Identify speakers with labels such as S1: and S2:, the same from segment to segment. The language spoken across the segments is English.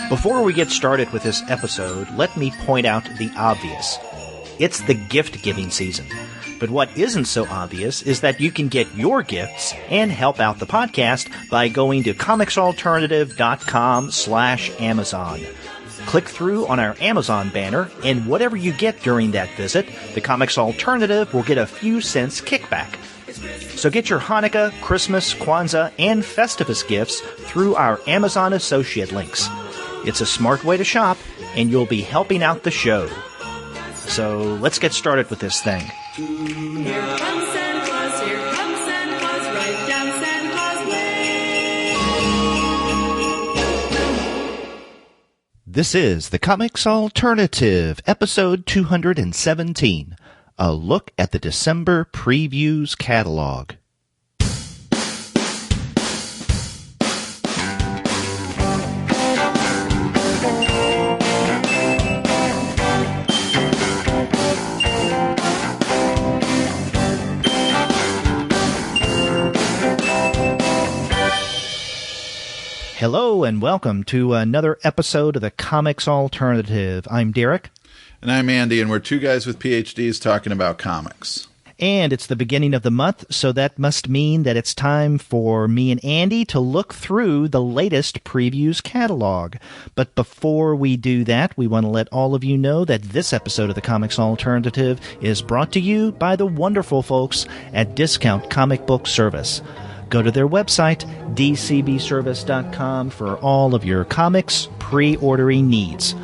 S1: Before we get started with this episode, let me point out the obvious. It's the gift-giving season. But what isn't so obvious is that you can get your gifts and help out the podcast by going to comicsalternative.com/Amazon. Click through on our Amazon banner, and whatever you get during that visit, the Comics Alternative will get a few cents kickback. So get your Hanukkah, Christmas, Kwanzaa, and Festivus gifts through our Amazon associate links. It's a smart way to shop, and you'll be helping out the show. So let's get started with this thing.
S2: Here comes Santa Claus, right down Santa Claus Way.
S1: This is the Comics Alternative, episode 217, a look at the December Previews catalog. Hello and welcome to another episode of the Comics Alternative. I'm Derek.
S3: And I'm Andy, and we're two guys with PhDs talking about comics.
S1: And it's the beginning of the month, so that must mean that it's time for me and Andy to look through the latest Previews catalog. But before we do that, we want to let all of you know that this episode of the Comics Alternative is brought to you by the wonderful folks at Discount Comic Book Service. Go to their website, dcbservice.com, for all of your comics pre-ordering needs.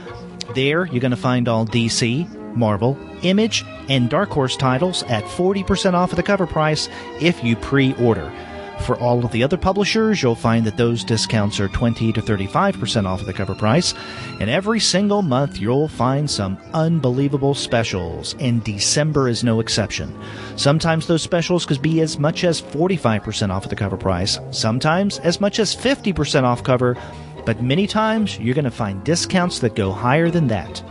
S1: There, you're going to find all DC, Marvel, Image, and Dark Horse titles at 40% off of the cover price if you pre-order. For all of the other publishers, you'll find that those discounts are 20 to 35% off of the cover price. And every single month, you'll find some unbelievable specials, and December is no exception. Sometimes those specials could be as much as 45% off of the cover price, sometimes as much as 50% off cover, but many times you're going to find discounts that go higher than that.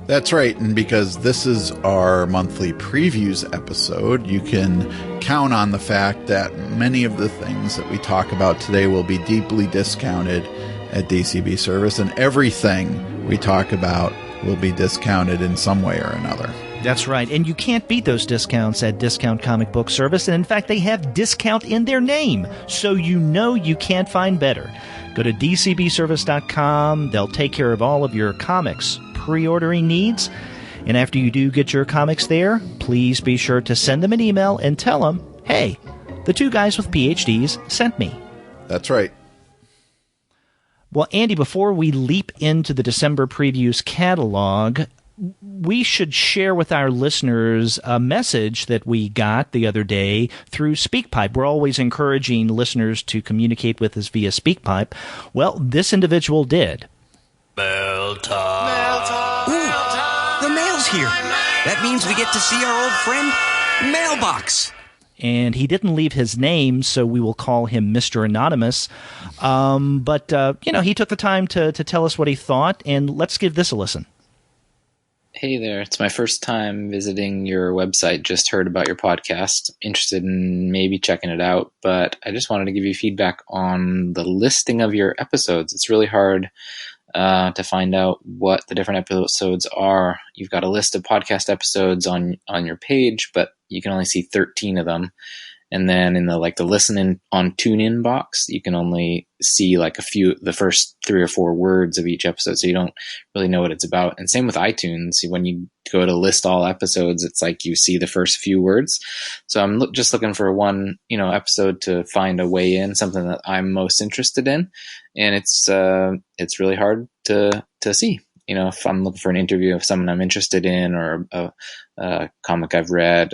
S3: That's right, and because this is our monthly previews episode, you can count on the fact that many of the things that we talk about today will be deeply discounted at DCB Service, and everything we talk about will be discounted in some way or another.
S1: That's right, and you can't beat those discounts at Discount Comic Book Service, and in fact, they have discount in their name, so you know you can't find better. Go to dcbservice.com. They'll take care of all of your comics pre-ordering needs. And after you do get your comics there, please be sure to send them an email and tell them, hey, the two guys with PhDs sent me.
S3: That's right.
S1: Well, Andy, before we leap into the December Previews catalog, we should share with our listeners a message that we got the other day through SpeakPipe. We're always encouraging listeners to communicate with us via SpeakPipe. Well, this individual did.
S4: Mail time. Ooh, the mail's here. That means we get to see our old friend, Mailbox.
S1: And he didn't leave his name, so we will call him Mr. Anonymous. But he took the time to tell us what he thought, and let's give this a listen.
S5: Hey there, it's my first time visiting your website. Just heard about your podcast. Interested in maybe checking it out, but I just wanted to give you feedback on the listing of your episodes. It's really hard to find out what the different episodes are. You've got a list of podcast episodes on your page, but you can only see 13 of them. And then in the listen in on TuneIn box, you can only see the first 3 or 4 words of each episode. So you don't really know what it's about. And same with iTunes. When you go to list all episodes, it's like you see the first few words. So I'm just looking for one, episode to find a way in, something that I'm most interested in. And it's really hard to see. If I'm looking for an interview of someone I'm interested in or a comic I've read,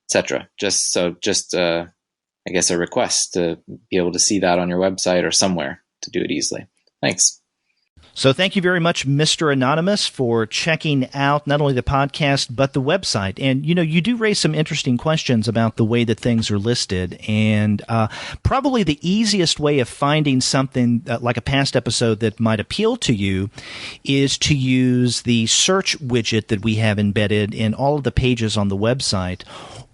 S5: etc. I guess a request to be able to see that on your website or somewhere to do it easily. Thanks.
S1: So thank you very much, Mr. Anonymous, for checking out not only the podcast, but the website. And, you do raise some interesting questions about the way that things are listed. And probably the easiest way of finding something like a past episode that might appeal to you is to use the search widget that we have embedded in all of the pages on the website.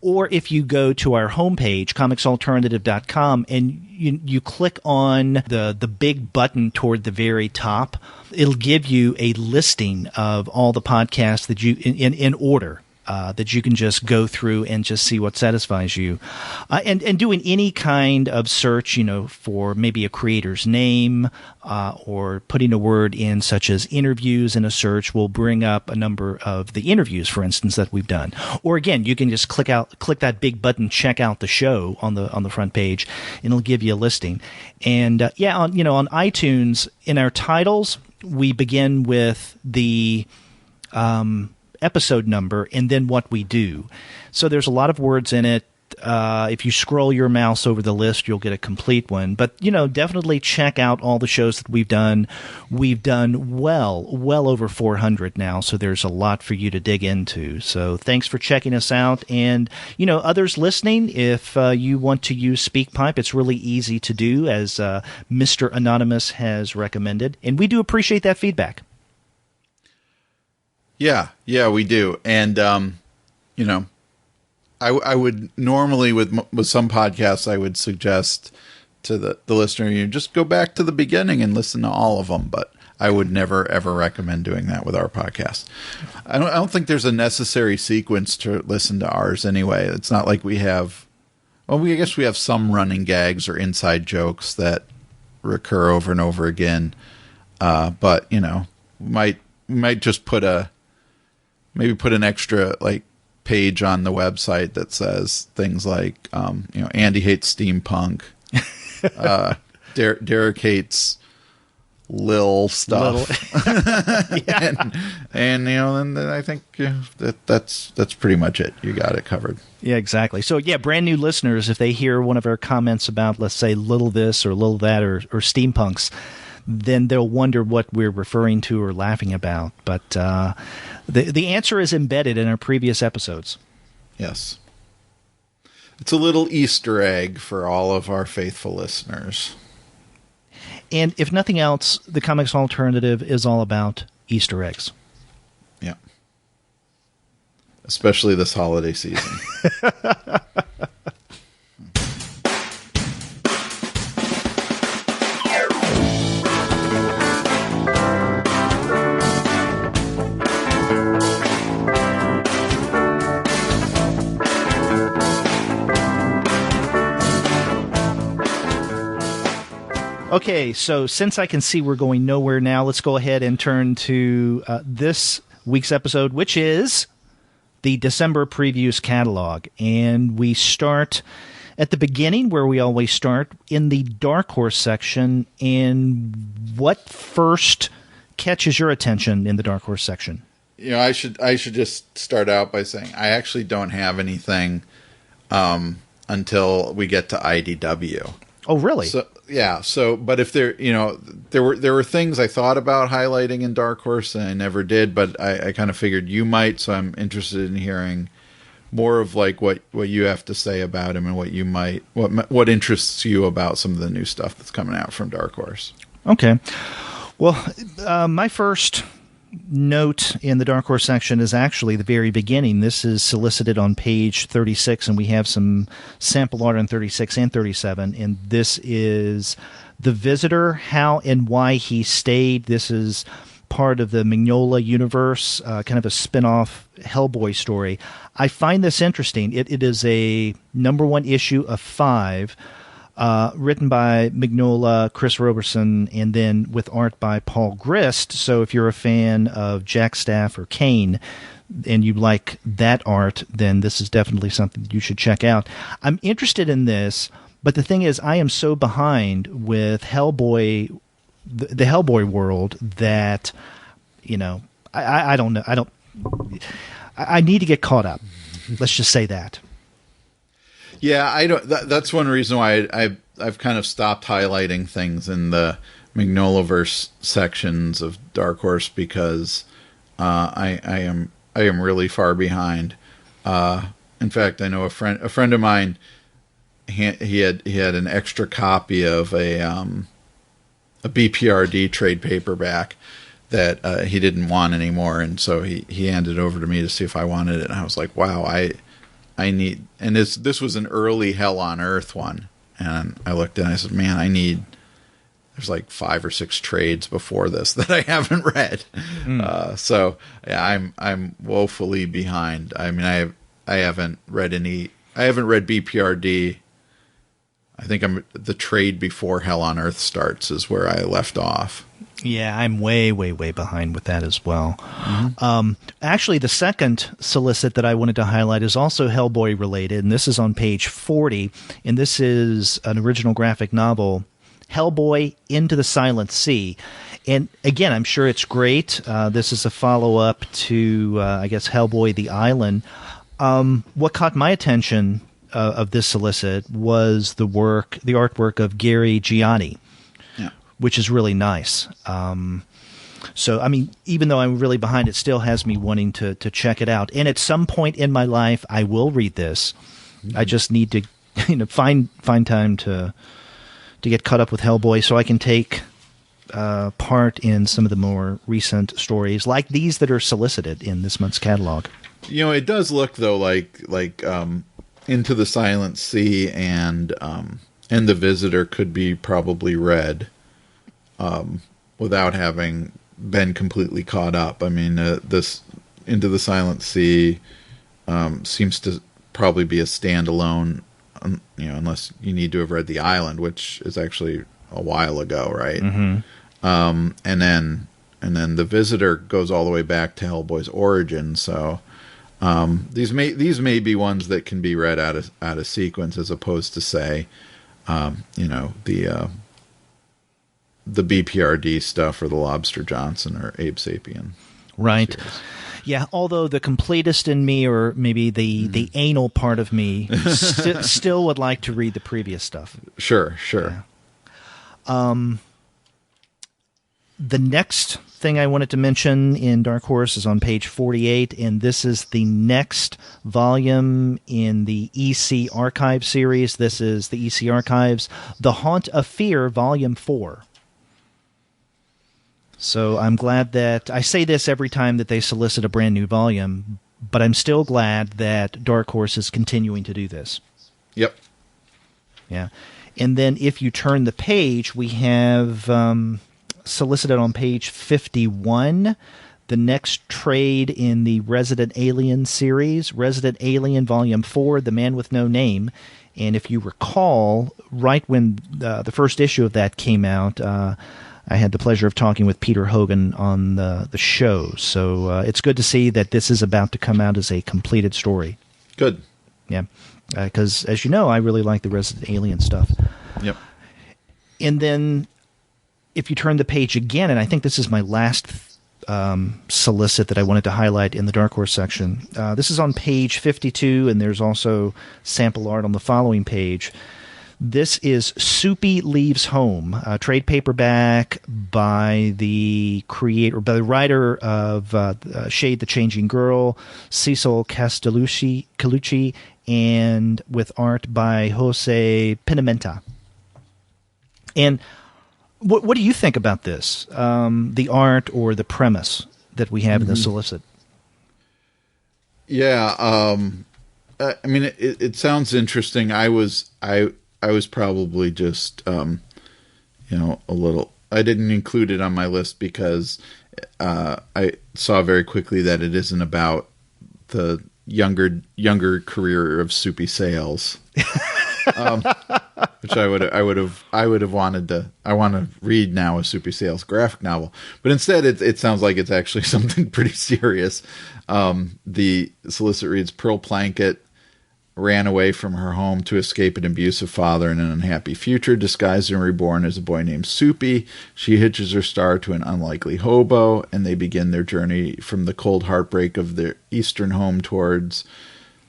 S1: Or if you go to our homepage, comicsalternative.com, and you click on the big button toward the very top, it'll give you a listing of all the podcasts that you in order. That you can just go through and just see what satisfies you. And doing any kind of search, for maybe a creator's name or putting a word in such as interviews in a search will bring up a number of the interviews, for instance, that we've done. Or again, you can just click that big button, check out the show on the front page, and it'll give you a listing. And on iTunes, in our titles, we begin with the episode number and then what we do. So there's a lot of words in it. If you scroll your mouse over the list, you'll get a complete one. But, definitely check out all the shows that we've done. We've done well over 400 now, so there's a lot for you to dig into. So thanks for checking us out. And, others listening, if you want to use SpeakPipe, it's really easy to do, as Mr. Anonymous has recommended. And we do appreciate that feedback.
S3: Yeah, we do. And, I would normally, with some podcasts, I would suggest to the listener, you just go back to the beginning and listen to all of them. But I would never, ever recommend doing that with our podcast. I don't think there's a necessary sequence to listen to ours anyway. It's not like we have, I guess we have some running gags or inside jokes that recur over and over again. But, we might just put an extra page on the website that says things like, Andy hates steampunk, Derek hates Lil stuff, and I think that's pretty much it. You got it covered.
S1: Yeah, exactly. So brand new listeners, if they hear one of our comments about, let's say, little this or little that or steampunks, then they'll wonder what we're referring to or laughing about. But the answer is embedded in our previous episodes.
S3: Yes. It's a little Easter egg for all of our faithful listeners.
S1: And if nothing else, the Comics Alternative is all about Easter eggs.
S3: Yeah. Especially this holiday season.
S1: Okay, so since I can see we're going nowhere now, let's go ahead and turn to this week's episode, which is the December Previews catalog. And we start at the beginning, where we always start, in the Dark Horse section. And what first catches your attention in the Dark Horse section?
S3: I should just start out by saying I actually don't have anything until we get to IDW.
S1: Oh, really?
S3: But if there were things I thought about highlighting in Dark Horse and I never did, but I kind of figured you might, so I'm interested in hearing more of what you have to say about him and what interests you about some of the new stuff that's coming out from Dark Horse.
S1: Okay. Well, my first note in the Dark Horse section is actually the very beginning. This is solicited on page 36, and we have some sample art on 36 and 37. And this is The Visitor, How and Why He Stayed. This is part of the Mignola universe, kind of a spin-off Hellboy story. I find this interesting. It is a #1 issue of 5, written by Mignola, Chris Roberson, and then with art by Paul Grist. So if you're a fan of Jack Staff or Kane and you like that art, then this is definitely something that you should check out. I'm interested in this, but the thing is, I am so behind with Hellboy, the Hellboy world, that, I don't know. I need to get caught up. Let's just say that.
S3: Yeah, I don't. That's one reason why I've kind of stopped highlighting things in the Mignolaverse sections of Dark Horse, because I am really far behind. In fact, I know a friend of mine. He had an extra copy of a BPRD trade paperback that he didn't want anymore, and so he handed it over to me to see if I wanted it. And I was like, wow, I need, and this was an early Hell on Earth one, and I looked at it and I said, man, there's like 5 or 6 trades before this that I haven't read. So yeah, I'm woefully behind. I mean, I haven't read BPRD. I think the trade before Hell on Earth starts is where I left off.
S1: Yeah, I'm way, way, way behind with that as well. Actually, the second solicit that I wanted to highlight is also Hellboy related, and this is on page 40, and this is an original graphic novel, Hellboy Into the Silent Sea. And again, I'm sure it's great. This is a follow-up to, I guess, Hellboy the Island. What caught my attention of this solicit was the artwork of Gary Gianni, which is really nice. So, I mean, even though I'm really behind, it still has me wanting to check it out. And at some point in my life, I will read this. I just need to find time to get caught up with Hellboy so I can take part in some of the more recent stories, like these that are solicited in this month's catalog.
S3: It does look, though, like Into the Silent Sea and The Visitor could be probably read without having been completely caught up. I mean, this Into the Silent Sea seems to probably be a standalone, unless you need to have read The Island, which is actually a while ago, right? And then The Visitor goes all the way back to Hellboy's origin. So these may be ones that can be read out of sequence, as opposed to, say, the BPRD stuff or the Lobster Johnson or Abe Sapien.
S1: Right.
S3: Series.
S1: Yeah, although the completist in me, or maybe the anal part of me, still would like to read the previous stuff.
S3: Sure.
S1: Yeah. The next thing I wanted to mention in Dark Horse is on page 48, and this is the next volume in the EC Archive series. This is the EC Archives, The Haunt of Fear, Volume 4. So I'm glad that I say this every time that they solicit a brand new volume, but I'm still glad that Dark Horse is continuing to do this.
S3: Yep.
S1: Yeah. And then if you turn the page, we have solicited on page 51 the next trade in the Resident Alien series, Resident Alien Volume 4, The Man with No Name. And if you recall, right when the first issue of that came out, I had the pleasure of talking with Peter Hogan on the show. So it's good to see that this is about to come out as a completed story.
S3: Good.
S1: Yeah. Because, as you know, I really like the Resident Alien stuff.
S3: Yep.
S1: And then if you turn the page again, and I think this is my last solicit that I wanted to highlight in the Dark Horse section. This is on page 52, and there's also sample art on the following page. This is Soupy Leaves Home, a trade paperback by the writer of Shade the Changing Girl, Cecil Castellucci, and with art by Jose Pinamenta. And what do you think about this? The art or the premise that we have in the solicit?
S3: Yeah, I mean, it sounds interesting. I was probably just, a little. I didn't include it on my list because I saw very quickly that it isn't about the younger career of Soupy Sales. Which I would have wanted to. I want to read now a Soupy Sales graphic novel, but instead it sounds like it's actually something pretty serious. The solicit reads: Pearl Plankett ran away from her home to escape an abusive father and an unhappy future. Disguised and reborn as a boy named Soupy, she hitches her star to an unlikely hobo, and they begin their journey from the cold heartbreak of their eastern home towards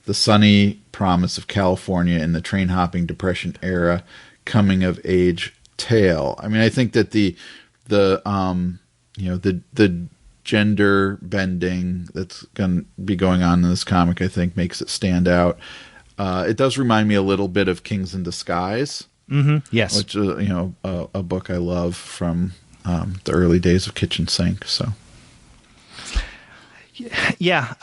S3: the sunny promise of California in the train-hopping Depression era coming-of-age tale. I mean, I think that the gender bending that's going to be going on in this comic, I think, makes it stand out. It does remind me a little bit of Kings in Disguise.
S1: Mm-hmm. Yes.
S3: Which is, a book I love from the early days of Kitchen Sink. So.
S1: Yeah,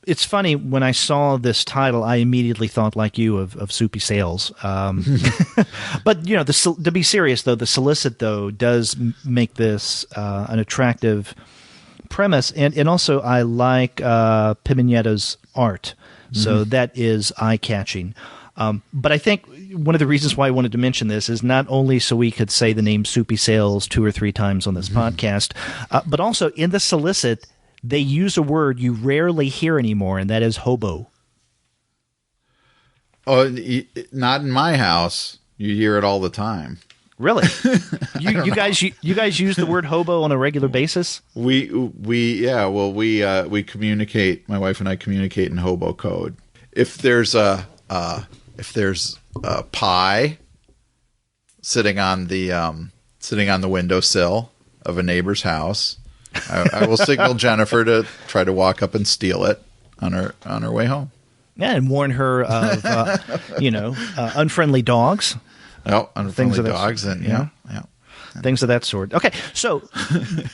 S1: it's funny, when I saw this title, I immediately thought, like you, of Soupy Sales. But, you know, to be serious, though, the solicit, though, does make this an attractive premise. And also, I like Pimigneta's art, so that is eye-catching. But I think one of the reasons why I wanted to mention this is not only so we could say the name Soupy Sales 2 or 3 times on this podcast, but also in the solicit, they use a word you rarely hear anymore, and that is hobo.
S3: Oh, not in my house. You hear it all the time.
S1: Really? you guys use the word hobo on a regular basis?
S3: We communicate. My wife and I communicate in hobo code. If there's a pie sitting on the windowsill of a neighbor's house, I will signal Jennifer to try to walk up and steal it on her way home.
S1: Yeah, and warn her of unfriendly dogs.
S3: Oh, unfriendly dogs, and yeah.
S1: Things of that sort. Okay, so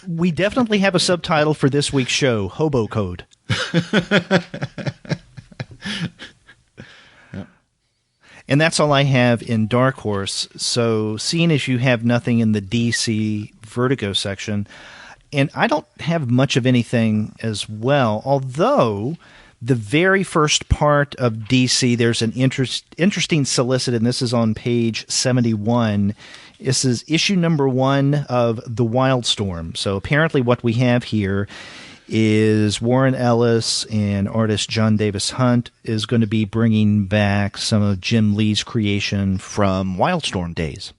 S1: we definitely have a subtitle for this week's show: Hobo Code. And that's all I have in Dark Horse. So, seeing as you have nothing in the DC Vertigo section, and I don't have much of anything as well, although the very first part of DC, there's an interesting solicit, and this is on page 71. This is issue number 1 of The Wild Storm. So apparently what we have here is Warren Ellis and artist John Davis Hunt is going to be bringing back some of Jim Lee's creation from Wildstorm days.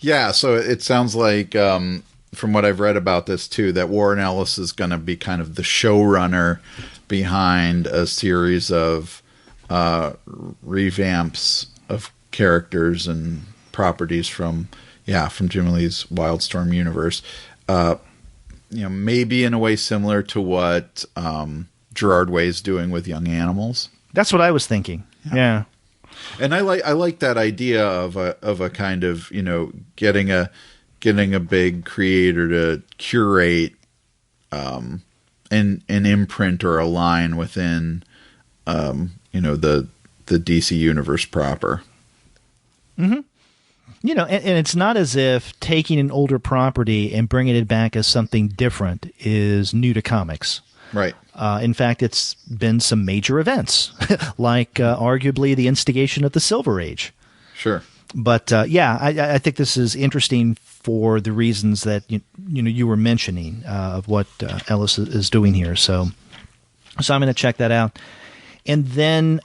S3: Yeah, so it sounds like, from what I've read about this too, that Warren Ellis is going to be kind of the showrunner behind a series of revamps of characters and properties from Jim Lee's Wildstorm universe. Maybe in a way similar to what Gerard Way is doing with Young Animals.
S1: That's what I was thinking. Yeah.
S3: And I like that idea of a kind of, getting a big creator to curate an imprint or a line within the DC universe proper.
S1: Mm-hmm. And it's not as if taking an older property and bringing it back as something different is new to comics.
S3: Right.
S1: In fact, it's been some major events, like arguably the instigation of the Silver Age.
S3: Sure.
S1: But I think this is interesting for the reasons that you were mentioning of what Ellis is doing here. So I'm going to check that out. And then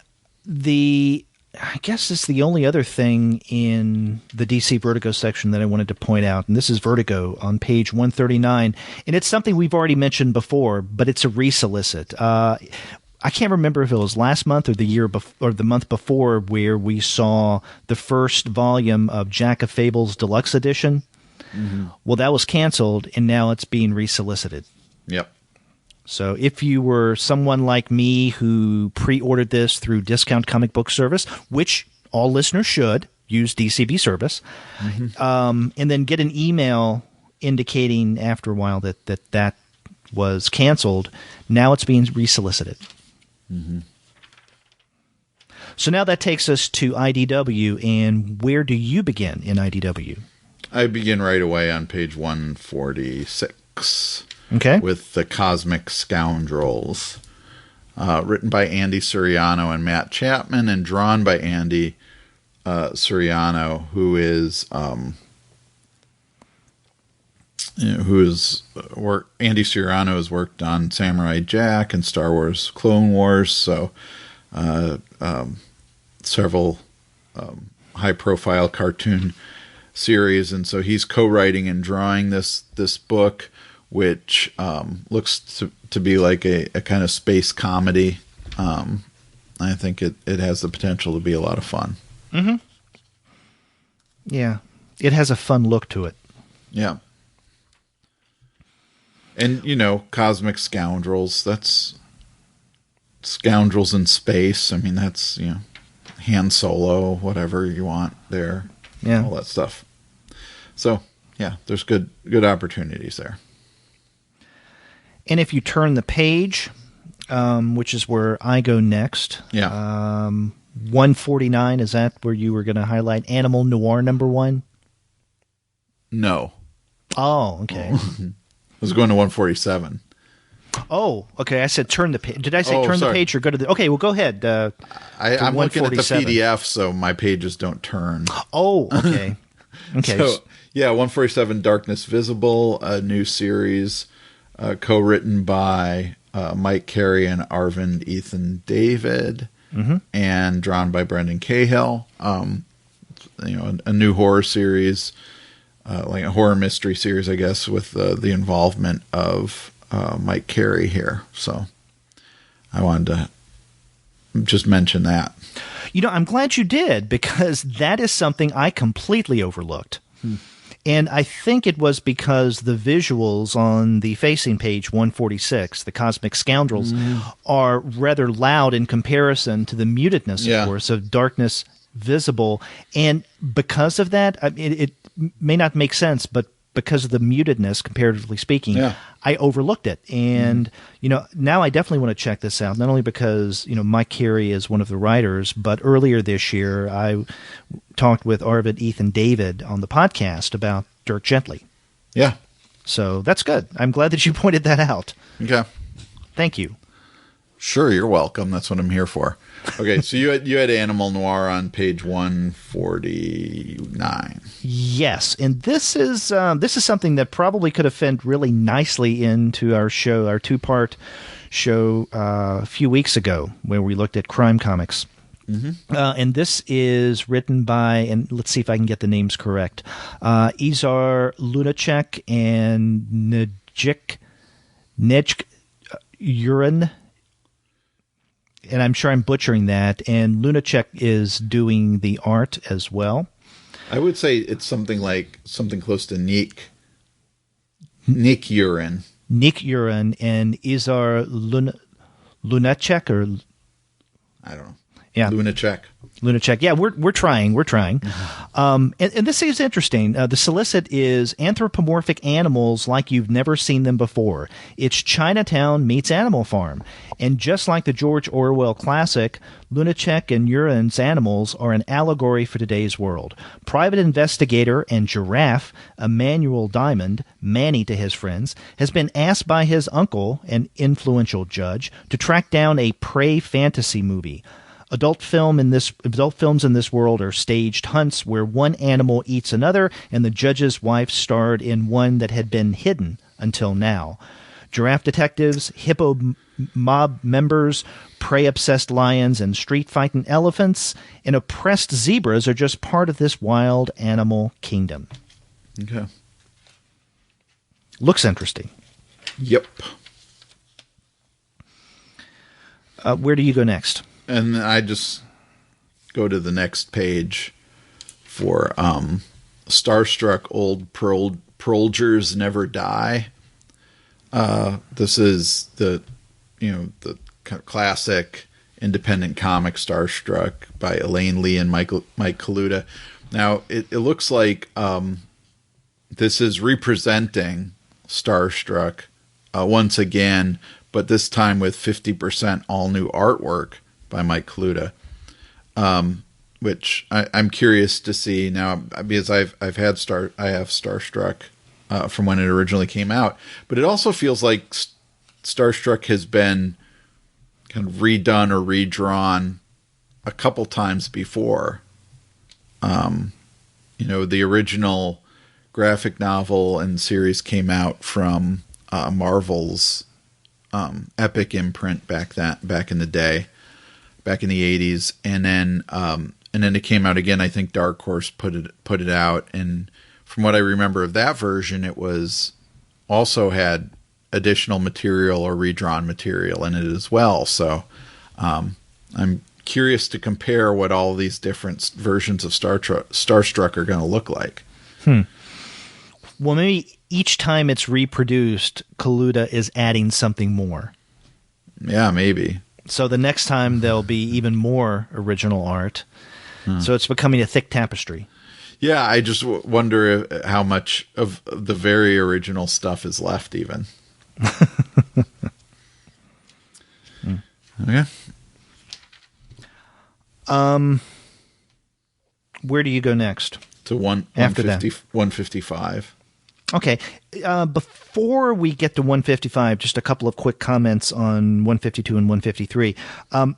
S1: I guess it's the only other thing in the DC Vertigo section that I wanted to point out, and this is Vertigo on page 139, and it's something we've already mentioned before, but it's a resolicit. I can't remember if it was last month or the month before where we saw the first volume of Jack of Fables Deluxe Edition. Mm-hmm. Well, that was canceled, and now it's being resolicited.
S3: Yep.
S1: So if you were someone like me who pre-ordered this through Discount Comic Book Service, which all listeners should use DCB service, and then get an email indicating after a while that was canceled, now it's being resolicited. Mm-hmm. So now that takes us to IDW, and where do you begin in IDW?
S3: I begin right away on page 146.
S1: Okay.
S3: With the Cosmic Scoundrels, written by Andy Suriano and Matt Chapman, and drawn by Andy Suriano, who is Andy Suriano has worked on Samurai Jack and Star Wars Clone Wars, so several high-profile cartoon series, and so he's co-writing and drawing this book, which looks to be like a kind of space comedy. I think it has the potential to be a lot of fun.
S1: Mm-hmm. Yeah, it has a fun look to it.
S3: Yeah. And, Cosmic Scoundrels, that's scoundrels in space. I mean, that's, Han Solo, whatever you want there.
S1: Yeah.
S3: All that stuff. So, yeah, there's good opportunities there.
S1: And if you turn the page which is where I go next.
S3: Yeah.
S1: 149, is that where you were going to highlight Animal Noir #1?
S3: No.
S1: Oh, okay.
S3: I was going to 147.
S1: Oh, okay. I said turn the page. Did I say
S3: Oh,
S1: turn
S3: sorry.
S1: the page or go to the... Okay, well, go ahead.
S3: I'm looking at the
S1: 147.
S3: PDF, so my pages don't turn.
S1: Oh, okay. Okay.
S3: So, yeah, 147, Darkness Visible, a new series co-written by Mike Carey and Arvind Ethan David, and drawn by Brendan Cahill. A new horror series, like a horror mystery series, I guess, with the involvement of Mike Carey here. So I wanted to just mention that.
S1: I'm glad you did, because that is something I completely overlooked. And I think it was because the visuals on the facing page 146, the Cosmic Scoundrels, are rather loud in comparison to the mutedness, of course, of Darkness Visible. And because of that, it may not make sense, but because of the mutedness, comparatively speaking, I overlooked it. And, now I definitely want to check this out, not only because, Mike Carey is one of the writers, but earlier this year I talked with Arvid Ethan David on the podcast about Dirk Gently.
S3: Yeah.
S1: So that's good. I'm glad that you pointed that out.
S3: Okay.
S1: Thank you.
S3: Sure, you're welcome. That's what I'm here for. Okay, so you had Animal Noir on page 149.
S1: Yes, and this is something that probably could have fit really nicely into our show, our two-part show a few weeks ago, where we looked at crime comics. And this is written by, and let's see if I can get the names correct, Izar Lunacek and Nejc Urin. And I'm sure I'm butchering that. And Lunacek is doing the art as well.
S3: I would say it's something close to Nick Urin.
S1: Nick Urin and Izar Lunacek, or
S3: I don't know.
S1: Yeah.
S3: Lunacek.
S1: Yeah, we're trying. And this is interesting. The solicit is anthropomorphic animals like you've never seen them before. It's Chinatown meets Animal Farm. And just like the George Orwell classic, Lunacek and Urin's animals are an allegory for today's world. Private investigator and giraffe, Emmanuel Diamond, Manny to his friends, has been asked by his uncle, an influential judge, to track down a prey fantasy movie. Adult films in this world are staged hunts where one animal eats another, and the judge's wife starred in one that had been hidden until now. Giraffe detectives, hippo mob members, prey-obsessed lions, and street-fighting elephants, and oppressed zebras are just part of this wild animal kingdom.
S3: Okay.
S1: Looks interesting.
S3: Yep.
S1: Where do you go next?
S3: And I just go to the next page for Starstruck Old Prolgers Never Die. This is the kind of classic independent comic Starstruck by Elaine Lee and Mike Kaluta. Now, it looks like this is representing Starstruck once again, but this time with 50% all new artwork by Mike Kaluta, which I'm curious to see now, because I have Starstruck from when it originally came out, but it also feels like Starstruck has been kind of redone or redrawn a couple times before. The original graphic novel and series came out from Marvel's Epic imprint back in the day. Back in the 80s, and then it came out again. I think Dark Horse put it out, and from what I remember of that version, it was also had additional material or redrawn material in it as well. So I'm curious to compare what all these different versions of Starstruck are going to look like.
S1: Well, maybe each time it's reproduced, Kaluta is adding something more.
S3: Yeah, maybe.
S1: So the next time there'll be even more original art. So it's becoming a thick tapestry.
S3: Yeah, I just wonder how much of the very original stuff is left even. Okay.
S1: Where do you go next?
S3: To 155.
S1: Okay. Before we get to 155, just a couple of quick comments on 152 and 153.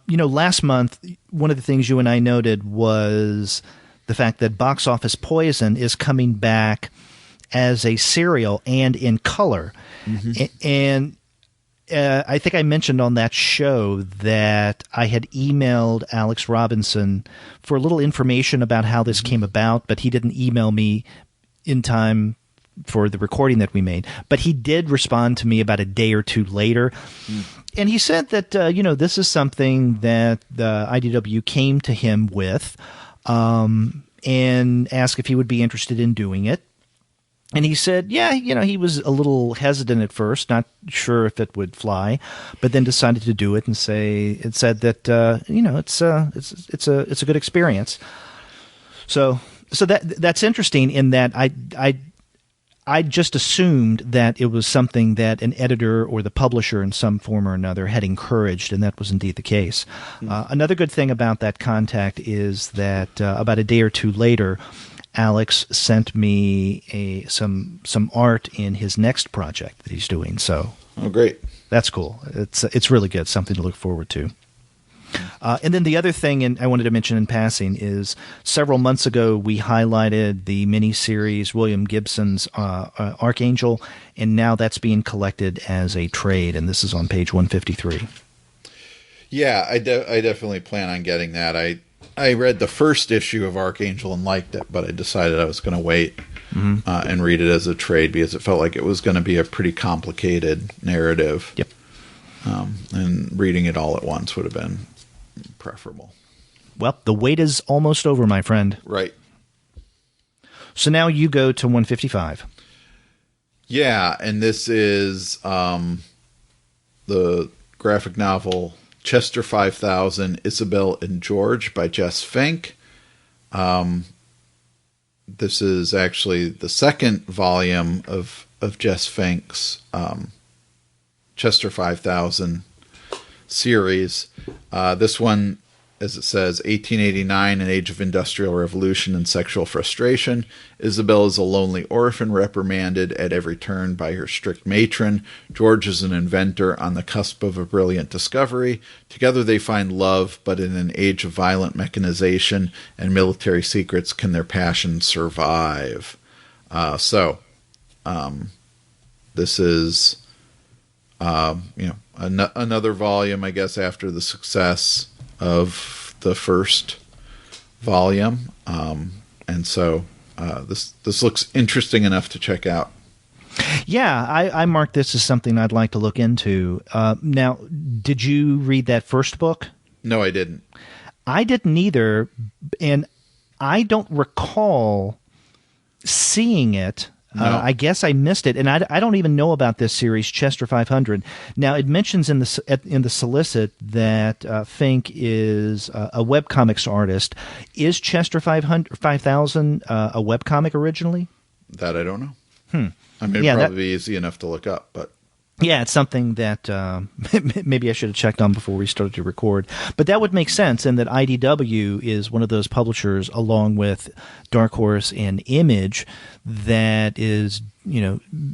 S1: Last month, one of the things you and I noted was the fact that Box Office Poison is coming back as a serial and in color. And I think I mentioned on that show that I had emailed Alex Robinson for a little information about how this came about, but he didn't email me in time for the recording that we made. But he did respond to me about a day or two later. And he said that, this is something that the IDW came to him with and asked if he would be interested in doing it. And he said, yeah, he was a little hesitant at first, not sure if it would fly, but then decided to do it and said that, it's a good experience. So that's interesting in that I just assumed that it was something that an editor or the publisher in some form or another had encouraged, and that was indeed the case. Another good thing about that contact is that about a day or two later, Alex sent me some art in his next project that he's doing. So,
S3: oh, great!
S1: That's cool. It's really good. Something to look forward to. And then the other thing I wanted to mention in passing is several months ago we highlighted the miniseries William Gibson's Archangel, and now that's being collected as a trade, and this is on page 153.
S3: Yeah, I definitely plan on getting that. I read the first issue of Archangel and liked it, but I decided I was going to wait and read it as a trade because it felt like it was going to be a pretty complicated narrative.
S1: Yep.
S3: And reading it all at once would have been preferable.
S1: Well, the wait is almost over, my friend.
S3: Right.
S1: So now you go to 155.
S3: Yeah, and this is the graphic novel Chester 5000, Isabel and George by Jess Fink. This is actually the second volume of Jess Fink's Chester 5000 series. This one, as it says, 1889, an age of industrial revolution and sexual frustration. Isabel is a lonely orphan, reprimanded at every turn by her strict matron. George is an inventor on the cusp of a brilliant discovery. Together they find love, but in an age of violent mechanization and military secrets, can their passion survive? This is another volume, I guess, after the success of the first volume. This looks interesting enough to check out.
S1: Yeah, I marked this as something I'd like to look into. Now, did you read that first book?
S3: No, I didn't.
S1: I didn't either, and I don't recall seeing it.
S3: No.
S1: I guess I missed it, and I don't even know about this series, Chester 500. Now, it mentions in the solicit that Fink is a webcomics artist. Is Chester 5000 a webcomic originally?
S3: That I don't know. I mean, it'd probably be easy enough to look up, but...
S1: Yeah, it's something that maybe I should have checked on before we started to record. But that would make sense, in that IDW is one of those publishers, along with Dark Horse and Image, that is,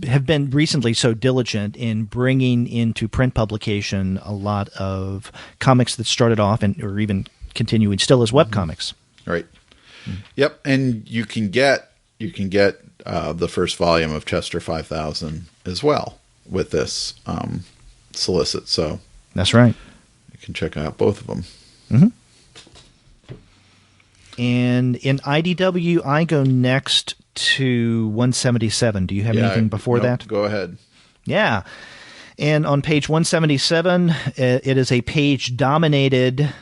S1: have been recently so diligent in bringing into print publication a lot of comics that started off or even continuing still as webcomics.
S3: Right. Yep, and you can get the first volume of Chester 5000 as well with this solicit, so
S1: that's right.
S3: You can check out both of them.
S1: And in IDW, I go next to 177. Do you have anything before that?
S3: Go ahead.
S1: Yeah. And on page 177, it is a page dominated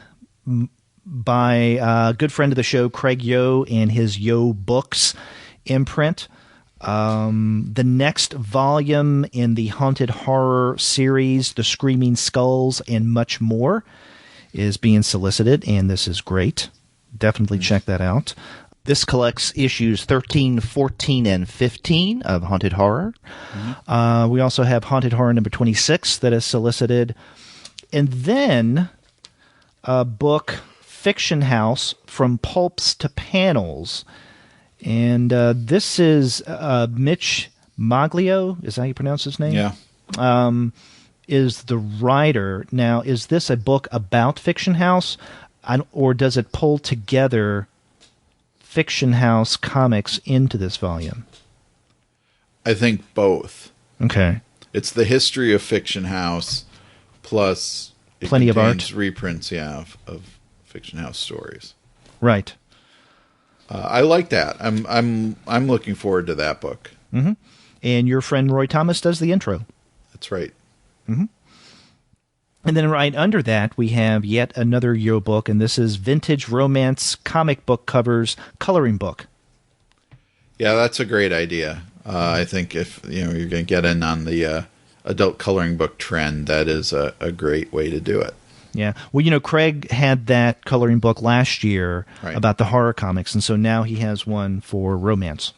S1: by a good friend of the show, Craig Yo, and his Yo Books imprint. The next volume in the haunted horror series, The Screaming Skulls and Much More, is being solicited, and this is great. Definitely check that out. This collects issues 13, 14, and 15 of Haunted Horror. We also have Haunted Horror number 26 that is solicited. And then a book, Fiction House, From Pulps to Panels. And this is Mitch Maglio, is that how you pronounce his name?
S3: Yeah.
S1: Is the writer. Now, is this a book about Fiction House, or does it pull together Fiction House comics into this volume?
S3: I think both.
S1: Okay.
S3: It's the history of Fiction House, plus it
S1: Plenty of
S3: contains
S1: art.
S3: reprints, of Fiction House stories.
S1: Right.
S3: I like that. I'm looking forward to that book.
S1: Mm-hmm. And your friend Roy Thomas does the intro.
S3: That's right.
S1: Mm-hmm. And then right under that, we have yet another Yo book, and this is Vintage Romance Comic Book Covers Coloring Book.
S3: Yeah, that's a great idea. I think if you're going to get in on the adult coloring book trend, that is a great way to do it.
S1: Yeah. Well, Craig had that coloring book last year about the horror comics, and so now he has one for romance.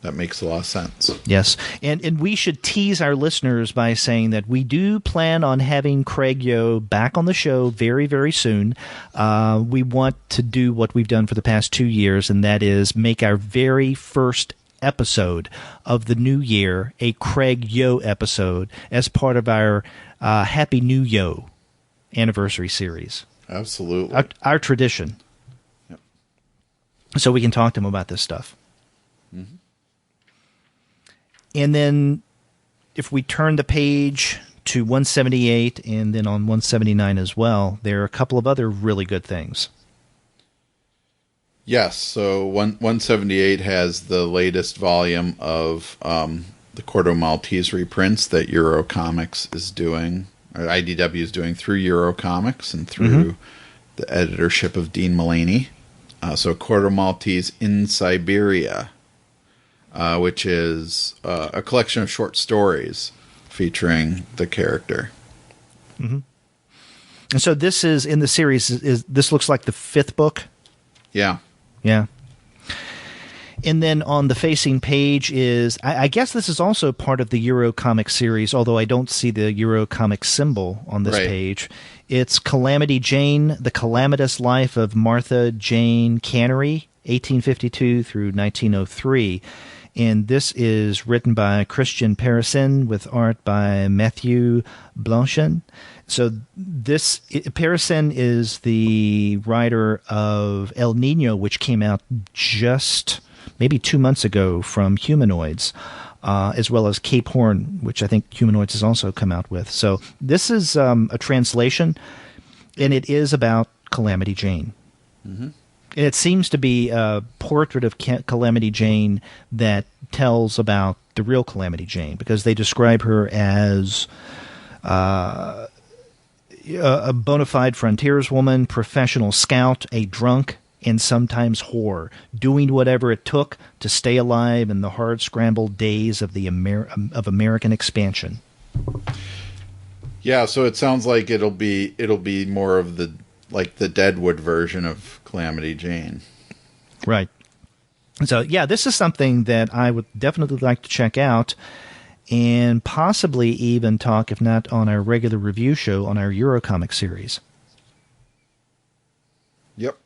S3: That makes a lot of sense.
S1: Yes. And we should tease our listeners by saying that we do plan on having Craig Yo back on the show very, very soon. We want to do what we've done for the past 2 years, and that is make our very first episode of the new year a Craig Yo episode as part of our Happy New Yo anniversary series.
S3: Absolutely.
S1: Our tradition.
S3: Yep.
S1: So we can talk to him about this stuff.
S3: Mm-hmm.
S1: And then if we turn the page to 178 and then on 179 as well, there are a couple of other really good things.
S3: Yes, so 178 has the latest volume of the Corto Maltese reprints that Euro Comics is doing, or IDW is doing through Euro Comics and through the editorship of Dean Mullaney. So Corto Maltese in Siberia, which is a collection of short stories featuring the character.
S1: Mm-hmm. And so this is in the series. This looks like the 5th book.
S3: Yeah.
S1: Yeah. And then on the facing page is, I guess this is also part of the Euro Comics series, although I don't see the Euro Comics symbol on this page. It's Calamity Jane, The Calamitous Life of Martha Jane Cannery, 1852 through 1903. And this is written by Christian Parasin with art by Matthew Blanchin. So Parasin is the writer of El Nino, which came out just maybe 2 months ago from Humanoids, as well as Cape Horn, which I think Humanoids has also come out with. So this is a translation, and it is about Calamity Jane. Mm-hmm. And it seems to be a portrait of Calamity Jane that tells about the real Calamity Jane, because they describe her as a bona fide frontierswoman, professional scout, a drunk, and sometimes whore, doing whatever it took to stay alive in the hard scrambled days of the American expansion.
S3: Yeah, so it sounds like it'll be more of the Deadwood version of Calamity Jane.
S1: Right. So yeah, this is something that I would definitely like to check out, and possibly even talk, if not on our regular review show, on our Eurocomic series.
S3: Yep.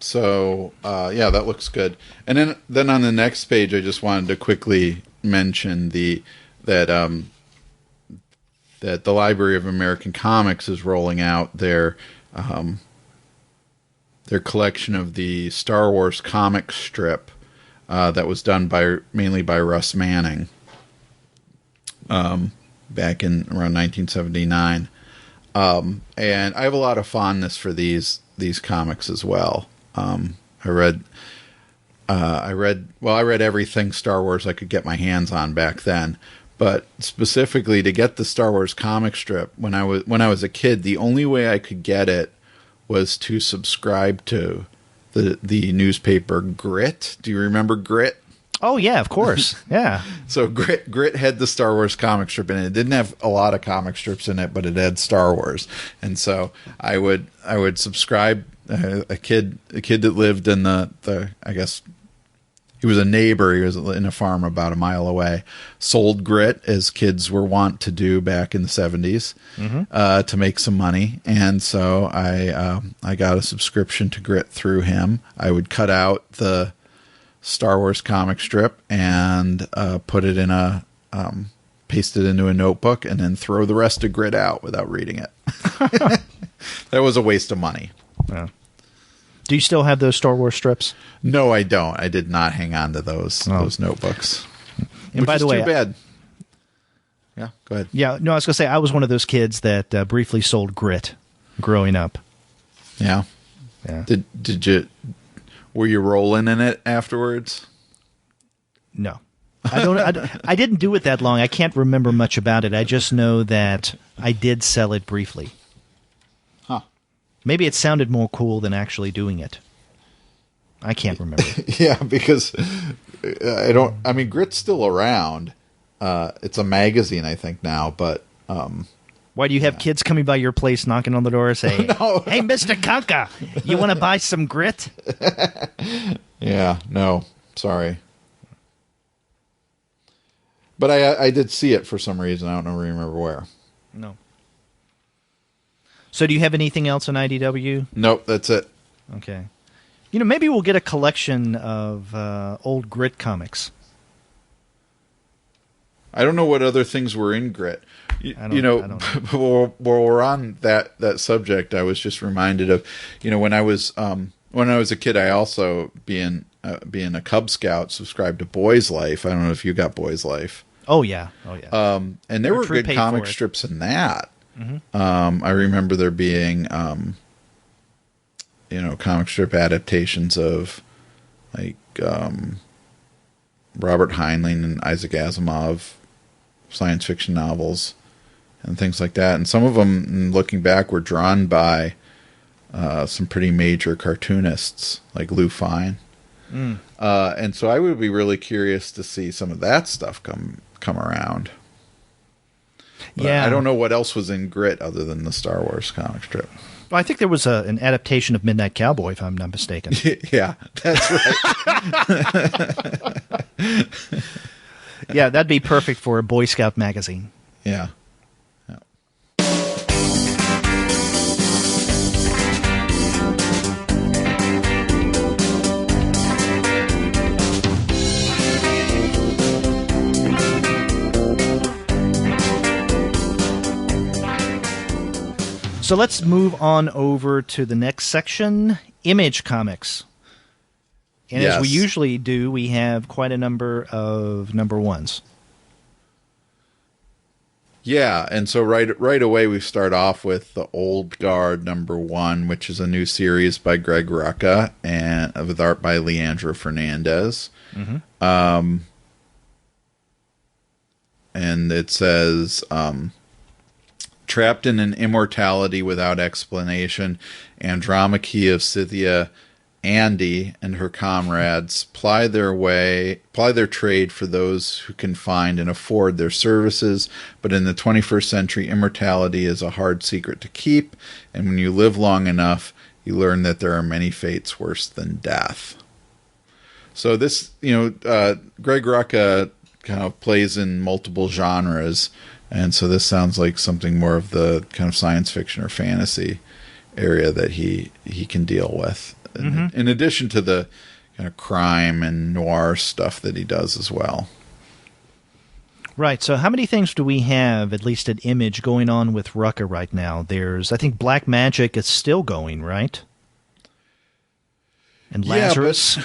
S3: So yeah, that looks good. And then on the next page, I just wanted to quickly mention that the Library of American Comics is rolling out their collection of the Star Wars comic strip that was done mainly by Russ Manning back in around 1979. And I have a lot of fondness for these comics as well. I read everything Star Wars I could get my hands on back then. But specifically to get the Star Wars comic strip, when I was a kid, the only way I could get it was to subscribe to the newspaper Grit. Do you remember Grit?
S1: Oh yeah, of course. Yeah.
S3: So Grit had the Star Wars comic strip in it. It didn't have a lot of comic strips in it, but it had Star Wars. And so I would subscribe. A kid that lived in the I guess he was a neighbor. He was in a farm about a mile away. Sold Grit, as kids were wont to do back in the 70s, to make some money. And so I got a subscription to Grit through him. I would cut out the Star Wars comic strip and put it in paste it into a notebook, and then throw the rest of Grit out without reading it. That was a waste of money.
S1: Yeah. Do you still have those Star Wars strips?
S3: No, I don't. I did not hang on to those notebooks.
S1: And by the way,
S3: too bad. Yeah, go ahead.
S1: Yeah, no, I was going to say, I was one of those kids that briefly sold Grit growing up.
S3: Yeah.
S1: Yeah.
S3: Did you? Were you rolling in it afterwards?
S1: No. I didn't do it that long. I can't remember much about it. I just know that I did sell it briefly.
S3: Huh.
S1: Maybe it sounded more cool than actually doing it. I can't remember.
S3: Yeah, because I mean, Grit's still around. It's a magazine, I think, now, but
S1: why do you have kids coming by your place knocking on the door saying,
S3: No.
S1: "Hey, Mr. Kanka, you want to buy some Grit?"
S3: Yeah, no, sorry. But I did see it for some reason. I don't remember where.
S1: No. So do you have anything else on IDW?
S3: Nope, that's it.
S1: Okay. You know, maybe we'll get a collection of old Grit comics.
S3: I don't know what other things were in Grit.
S1: I don't know.
S3: While we're on that subject, I was just reminded of, when I was a kid, I also, being a Cub Scout, subscribed to Boys Life. I don't know if you got Boys Life.
S1: Oh yeah.
S3: And there were good comic strips in that. Mm-hmm. I remember there being, comic strip adaptations of, like, Robert Heinlein and Isaac Asimov science fiction novels and things like that. And some of them, looking back, were drawn by some pretty major cartoonists like Lou Fine. And so I would be really curious to see some of that stuff come around. But
S1: yeah,
S3: I don't know what else was in Grit other than the Star Wars comic strip.
S1: Well, I think there was an adaptation of Midnight Cowboy, if I'm not mistaken.
S3: Yeah, that's right.
S1: Yeah, that'd be perfect for a Boy Scout magazine.
S3: Yeah.
S1: So let's move on over to the next section, Image Comics. And as we usually do, we have quite a number of number ones.
S3: Yeah, and so right away we start off with the Old Guard #1, which is a new series by Greg Rucka and with art by Leandro Fernandez. Mm-hmm. And it says, trapped in an immortality without explanation, Andromache of Scythia, Andy and her comrades ply their trade for those who can find and afford their services, but in the 21st century, immortality is a hard secret to keep, and when you live long enough, you learn that there are many fates worse than death. So this, Greg Rucka kind of plays in multiple genres, and so this sounds like something more of the kind of science fiction or fantasy area that he can deal with. In addition to the kind of crime and noir stuff that he does as well.
S1: Right. So how many things do we have, at least at Image, going on with Rucka right now? There's, I think, Black Magic is still going, right? And Lazarus.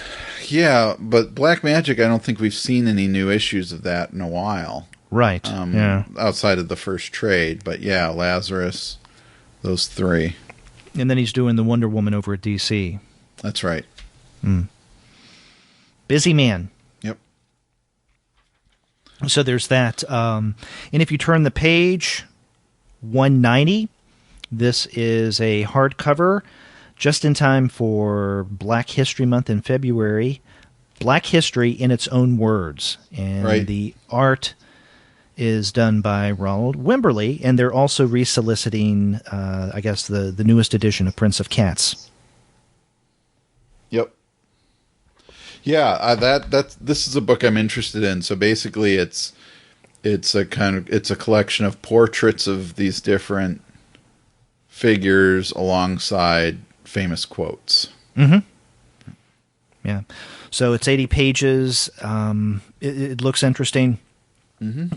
S3: But Black Magic, I don't think we've seen any new issues of that in a while.
S1: Right.
S3: Outside of the first trade. But yeah, Lazarus, those three.
S1: And then he's doing the Wonder Woman over at DC.
S3: That's right.
S1: Busy man.
S3: Yep.
S1: So there's that. And if you turn the page, 190, this is a hardcover just in time for Black History Month in February. Black History in its own words. And the art is done by Ronald Wimberly, and they're also resoliciting, I guess, the newest edition of Prince of Cats.
S3: Yep. Yeah, this is a book I'm interested in. So basically, it's a collection of portraits of these different figures alongside famous quotes.
S1: Mm-hmm. Yeah. So it's 80 pages. It looks interesting.
S3: Mm-hmm.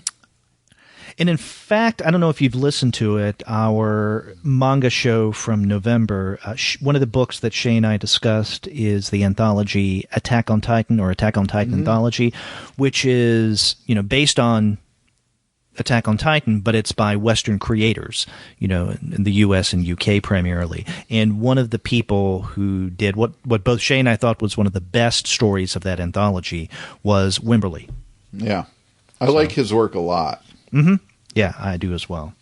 S1: And in fact, I don't know if you've listened to it, our manga show from November, one of the books that Shay and I discussed is the anthology Attack on Titan, or Attack on Titan Anthology, which is, based on Attack on Titan, but it's by Western creators, in the US and UK primarily. And one of the people who did what both Shay and I thought was one of the best stories of that anthology was Wimberly.
S3: Yeah. I like his work a lot.
S1: Mm-hmm. Yeah, I do as well.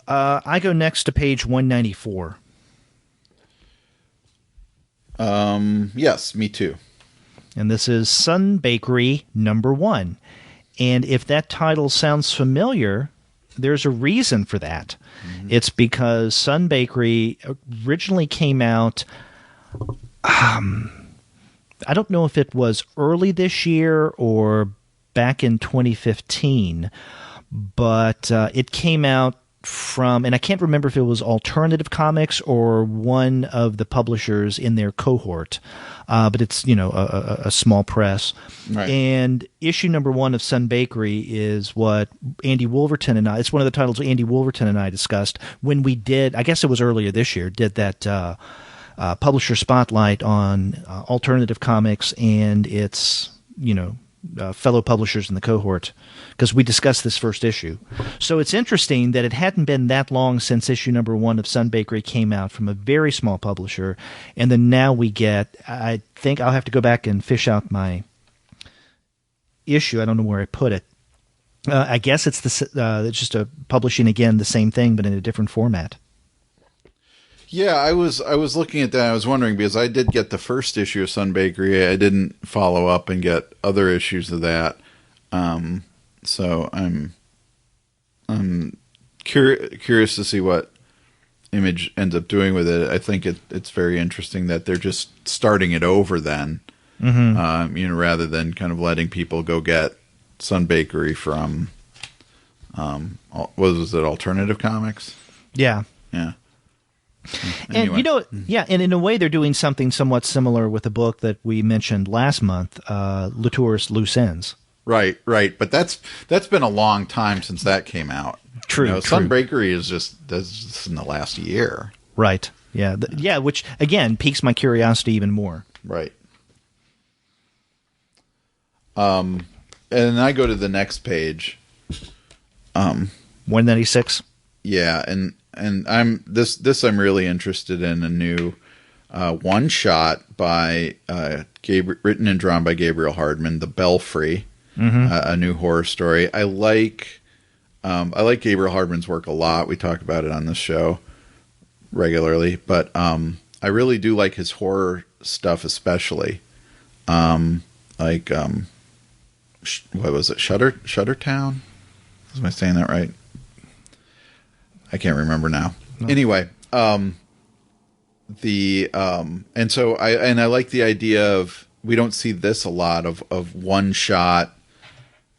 S1: I go next to page 194.
S3: Yes, me too.
S1: And this is Sun Bakery #1. And if that title sounds familiar, there's a reason for that. Mm-hmm. It's because Sun Bakery originally came out, I don't know if it was early this year or back in 2015, but it came out from, and I can't remember if it was Alternative Comics or one of the publishers in their cohort, but it's, a small press.
S3: Right.
S1: And issue #1 of Sun Bakery is what Andy Wolverton and I, it's one of the titles Andy Wolverton and I discussed when we did, I guess it was earlier this year, did that publisher spotlight on Alternative Comics and its, fellow publishers in the cohort, because we discussed this first issue. So it's interesting that it hadn't been that long since issue #1 of Sun Bakery came out from a very small publisher, and then now we get, I think I'll have to go back and fish out my issue. I don't know where I put it. I guess it's just a publishing again the same thing but in a different format.
S3: Yeah, I was looking at that. I was wondering, because I did get the first issue of Sun Bakery. I didn't follow up and get other issues of that. So I'm curious to see what Image ends up doing with it. I think it's very interesting that they're just starting it over then, rather than kind of letting people go get Sun Bakery from, what was it, Alternative Comics?
S1: Yeah.
S3: Yeah.
S1: Anyway. And and in a way they're doing something somewhat similar with the book that we mentioned last month, Latour's Loose Ends.
S3: Right. But that's been a long time since that came out.
S1: True.
S3: Sun Bakery is just in the last year.
S1: Right. Yeah. Which again piques my curiosity even more.
S3: Right. And I go to the next page.
S1: 196.
S3: Yeah, and I'm I'm really interested in a new one shot by written and drawn by Gabriel Hardman, The Belfry, a new horror story. I like Gabriel Hardman's work a lot. We talk about it on this show regularly, but I really do like his horror stuff, especially what was it, Shuttertown? Am I saying that right? I can't remember now. No. Anyway, and so I like the idea of, we don't see this a lot of one shot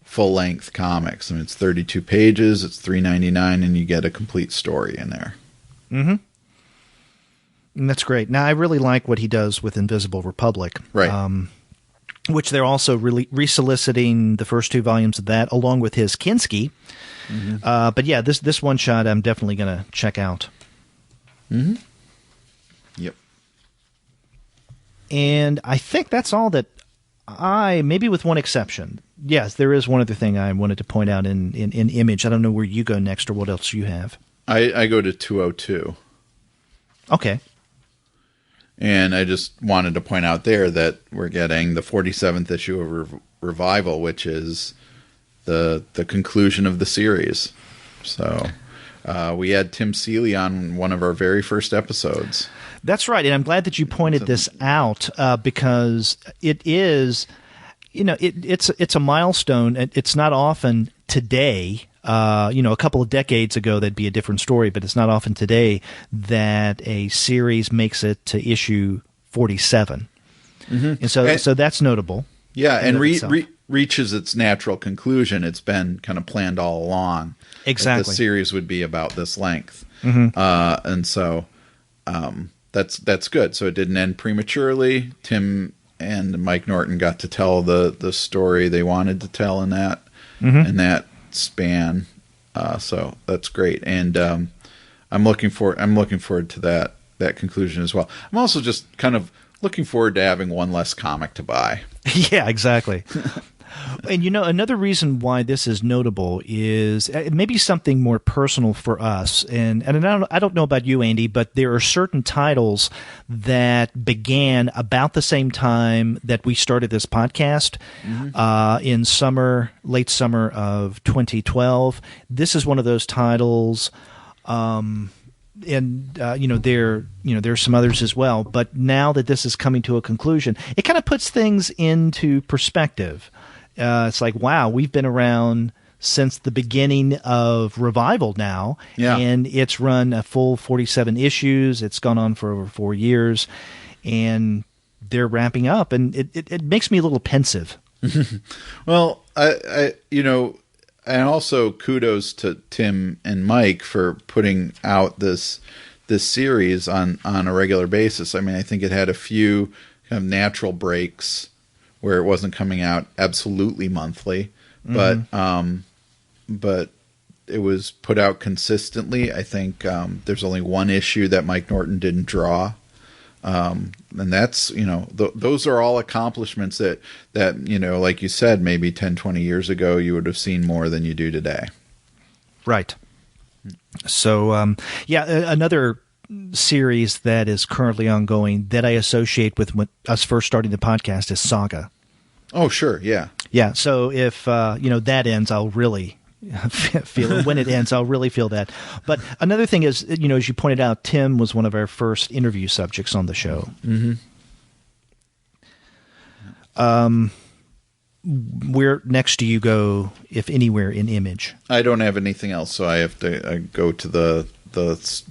S3: full length comics. I mean, it's 32 pages, it's $3.99, and you get a complete story in there.
S1: Mm-hmm. And that's great. Now I really like what he does with Invisible Republic.
S3: Right.
S1: Which they're also really resoliciting the first 2 volumes of that, along with his Kinski. Mm-hmm. But yeah, this one shot I'm definitely going to check out.
S3: Mm-hmm. Yep.
S1: And I think that's all that maybe with one exception. Yes, there is one other thing I wanted to point out in Image. I don't know where you go next or what else you have.
S3: I go to 202.
S1: Okay.
S3: And I just wanted to point out there that we're getting the 47th issue of Revival, which is the conclusion of the series. So we had Tim Seeley on one of our very first episodes.
S1: That's right, and I'm glad that you pointed this out because it is, it's a milestone. It's not often today. A couple of decades ago, that'd be a different story, but it's not often today that a series makes it to issue 47. And so that's notable.
S3: Yeah, and reaches its natural conclusion. It's been kind of planned all along.
S1: Exactly.
S3: That the series would be about this length. And so that's good. So it didn't end prematurely. Tim and Mike Norton got to tell the story they wanted to tell in that span. So that's great. And I'm looking forward to that conclusion as well. I'm also just kind of looking forward to having one less comic to buy.
S1: Yeah, exactly. And another reason why this is notable is maybe something more personal for us. And I don't know about you, Andy, but there are certain titles that began about the same time that we started this podcast, in late summer of 2012. This is one of those titles. There's some others as well. But now that this is coming to a conclusion, it kind of puts things into perspective. It's like, wow, we've been around since the beginning of Revival now, and it's run a full 47 issues. It's gone on for over 4 years, and they're wrapping up, and it makes me a little pensive.
S3: Well, and also kudos to Tim and Mike for putting out this series on a regular basis. I mean, I think it had a few kind of natural breaks where it wasn't coming out absolutely monthly, but it was put out consistently. I think there's only one issue that Mike Norton didn't draw. And that's, those are all accomplishments that, like you said, maybe 10, 20 years ago, you would have seen more than you do today.
S1: Right. So, another series that is currently ongoing that I associate with us first starting the podcast is Saga.
S3: Oh, sure. Yeah.
S1: Yeah. So if, that ends, I'll really feel it. When it ends, I'll really feel that. But another thing is, as you pointed out, Tim was one of our first interview subjects on the show. Where next do you go, if anywhere, in Image?
S3: I don't have anything else, so I have to go to the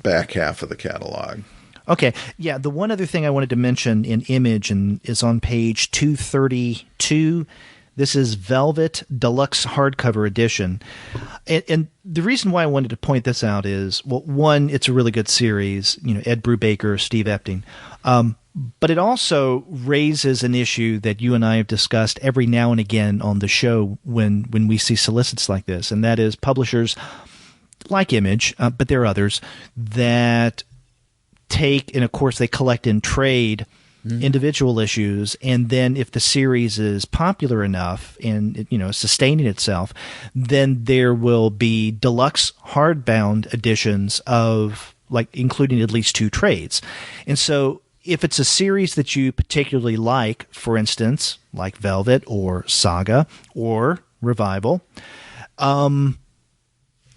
S3: back half of the catalog.
S1: Okay. Yeah, the one other thing I wanted to mention in Image is on page 232. This is Velvet Deluxe Hardcover Edition. And the reason why I wanted to point this out is, well, one, it's a really good series, Ed Brubaker, Steve Epting. But it also raises an issue that you and I have discussed every now and again on the show when we see solicits like this, and that is publishers like Image, but there are others, that take, and of course they collect and trade individual issues, and then if the series is popular enough and sustaining itself, then there will be deluxe hardbound editions of, like, including at least 2 trades. And so if it's a series that you particularly like, for instance, like Velvet or Saga or Revival,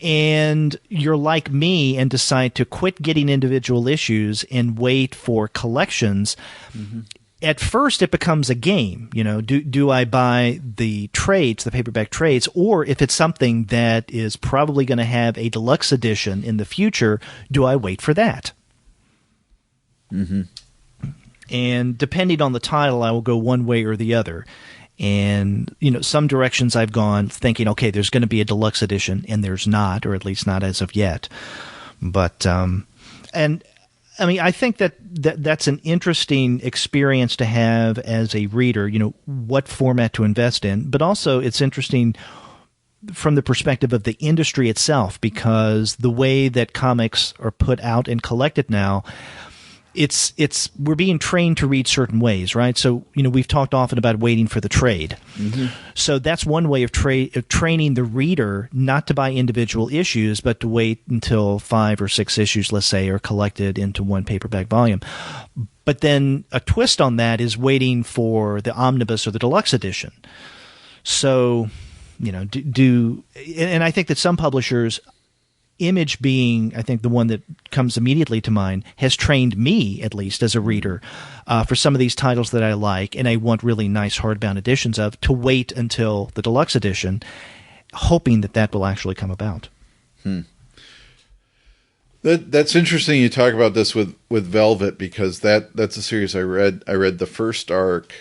S1: and you're like me and decide to quit getting individual issues and wait for collections, at first it becomes a game. Do I buy the trades, the paperback trades, or if it's something that is probably going to have a deluxe edition in the future, do I wait for that? And depending on the title, I will go one way or the other. And, some directions I've gone thinking, okay, there's going to be a deluxe edition, and there's not, or at least not as of yet. But, and I mean, I think that's an interesting experience to have as a reader, what format to invest in. But also it's interesting from the perspective of the industry itself, because the way that comics are put out and collected now, we're being trained to read certain ways, right? So, we've talked often about waiting for the trade. So that's one way of training the reader not to buy individual issues, but to wait until 5 or 6 issues, let's say, are collected into one paperback volume. But then a twist on that is waiting for the omnibus or the deluxe edition. So, and I think that some publishers, Image being, I think, the one that comes immediately to mind, has trained me, at least as a reader, for some of these titles that I like and I want really nice hardbound editions of, to wait until the deluxe edition, hoping that will actually come about.
S3: That's interesting. You talk about this with Velvet, because that's a series I read. I read the first arc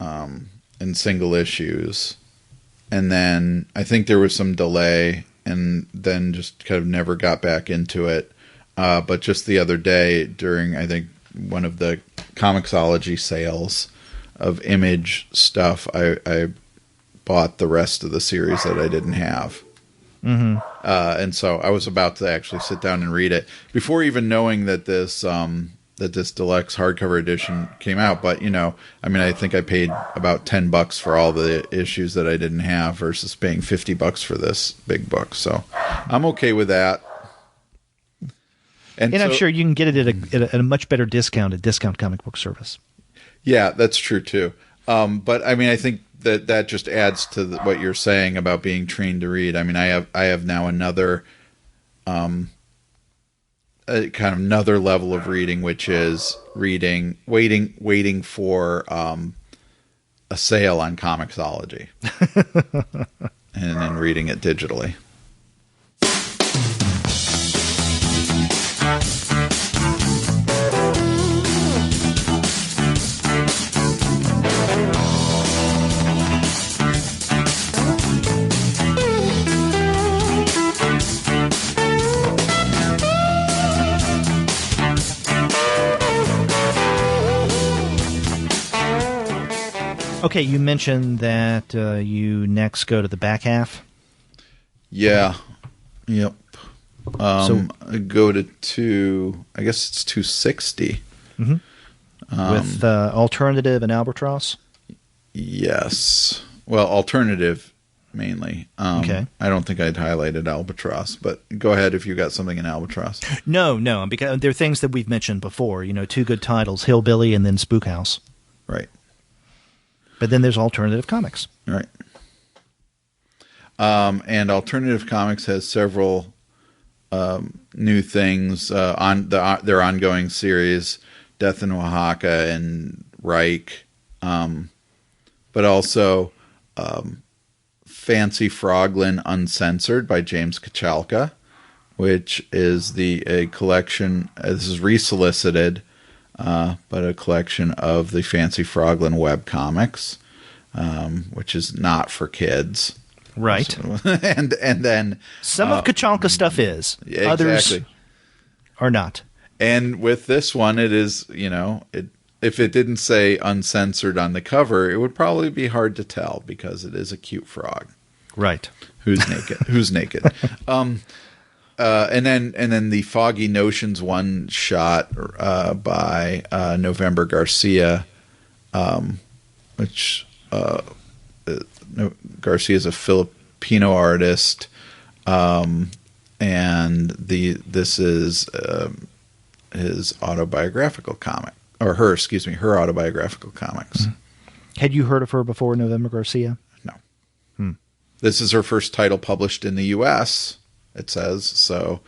S3: in single issues, and then I think there was some delay, and then just kind of never got back into it. But just the other day, during I think one of the Comixology sales of Image stuff, I bought the rest of the series that I didn't have.
S1: Mm-hmm.
S3: And so I was about to actually sit down and read it before even knowing that this deluxe hardcover edition came out. But, I think I paid about $10 for all the issues that I didn't have versus paying $50 for this big book. So I'm okay with that. And
S1: I'm sure you can get it at a much better discount at Discount Comic Book Service. Yeah,
S3: that's true too. But I think that just adds to what you're saying about being trained to read. I have now another kind of another level of reading, which is waiting for a sale on Comixology and then reading it digitally.
S1: Okay, you mentioned that you next go to the back half.
S3: Yeah. Yep. So I go to I guess it's 260.
S1: Mm-hmm. With Alternative and Albatross?
S3: Yes. Well, Alternative mainly.
S1: Okay.
S3: I don't think I'd highlighted Albatross, but go ahead if you got something in Albatross.
S1: No, because there are things that we've mentioned before. Two good titles, Hillbilly and then Spook House.
S3: Right.
S1: But then there's Alternative Comics.
S3: Right. And Alternative Comics has several new things on their ongoing series, Death in Oaxaca and Reich, but also Fancy Froglin Uncensored by James Kachalka, which is a collection. This is resolicited. But a collection of the Fancy Froglin webcomics, which is not for kids.
S1: Right.
S3: So, and then
S1: some of Kachalka stuff is.
S3: Exactly.
S1: Others are not.
S3: And with this one, it is, if it didn't say uncensored on the cover, it would probably be hard to tell because it is a cute frog.
S1: Right.
S3: Who's naked? Who's naked? And then the Foggy Notions one shot by November Garcia, which Garcia is a Filipino artist, and this is his autobiographical comic, or her autobiographical comics.
S1: Mm-hmm. Had you heard of her before, November Garcia?
S3: No. This is her first title published in the U.S., it says, so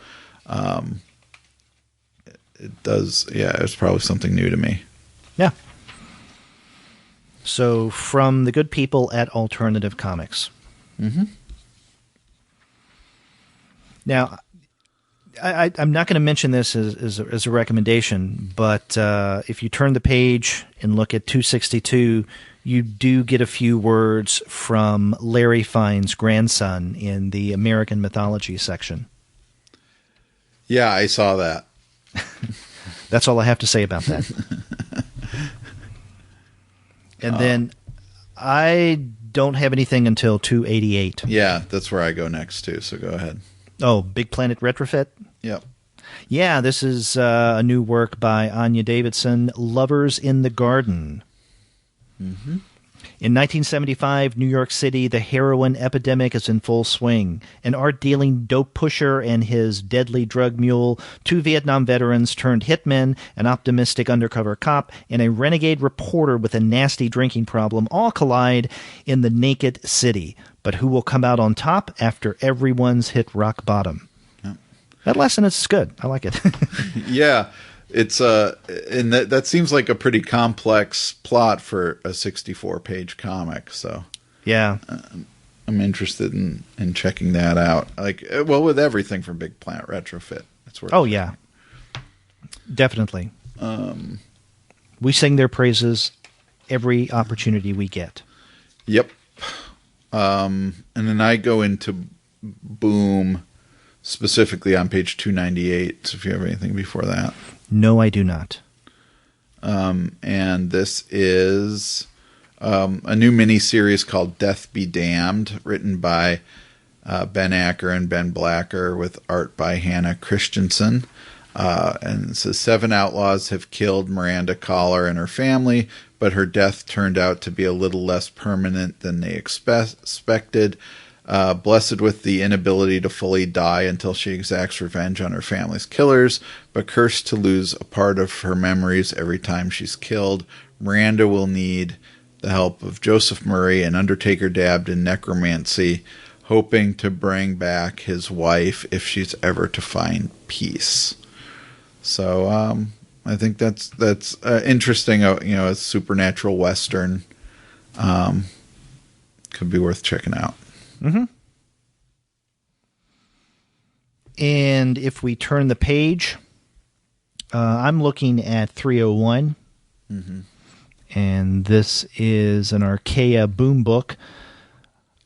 S3: it does. Yeah, it's probably something new to me.
S1: Yeah. So from the good people at Alternative Comics.
S3: Mm-hmm.
S1: Now, I'm not going to mention this as a recommendation, but if you turn the page and look at 262, you do get a few words from Larry Fine's grandson in the American mythology section.
S3: Yeah, I saw that.
S1: That's all I have to say about that. And then I don't have anything until 288.
S3: Yeah, that's where I go next too, so go ahead.
S1: Oh, Big Planet Retrofit?
S3: Yep.
S1: Yeah, this is a new work by Anya Davidson, Lovers in the Garden.
S3: Mm-hmm.
S1: In 1975, New York City, the heroin epidemic is in full swing. An art-dealing dope pusher and his deadly drug mule, two Vietnam veterans turned hitmen, an optimistic undercover cop, and a renegade reporter with a nasty drinking problem all collide in the naked city. But who will come out on top after everyone's hit rock bottom?
S3: Yep.
S1: That lesson is good. I like it.
S3: Yeah. It's and that seems like a pretty complex plot for a 64-page comic. So
S1: yeah,
S3: I'm interested in checking that out. Like, well, with everything from Big Planet Retrofit, It's worth
S1: Oh, yeah. Definitely. We sing their praises every opportunity we get.
S3: Yep. And then I go into Boom specifically on page 298, so if you have anything before that.
S1: No, I do not.
S3: And this is a new miniseries called Death Be Damned, written by Ben Acker and Ben Blacker with art by Hannah Christensen. And it says 7 outlaws have killed Miranda Collar and her family, but her death turned out to be a little less permanent than they expected. Blessed with the inability to fully die until she exacts revenge on her family's killers, but cursed to lose a part of her memories every time she's killed, Miranda will need the help of Joseph Murray, an undertaker dabbed in necromancy, hoping to bring back his wife if she's ever to find peace. So I think that's interesting. A supernatural Western could be worth checking out.
S1: Mm-hmm. And if we turn the page, I'm looking at 301.
S3: Mm-hmm.
S1: And this is an Archaea Boom book.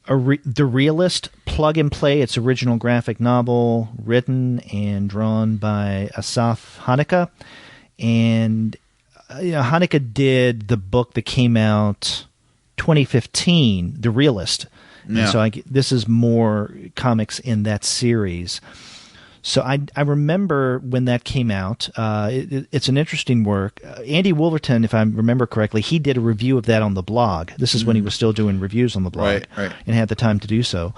S1: The Realist, Plug and Play, its original graphic novel, written and drawn by Asaf Hanika. And Hanika did the book that came out 2015, The Realist.
S3: Yeah.
S1: And so this is more comics in that series. So I remember when that came out. It's an interesting work. Andy Wolverton, if I remember correctly, he did a review of that on the blog. This is when he was still doing reviews on the blog,
S3: right.
S1: And had the time to do so.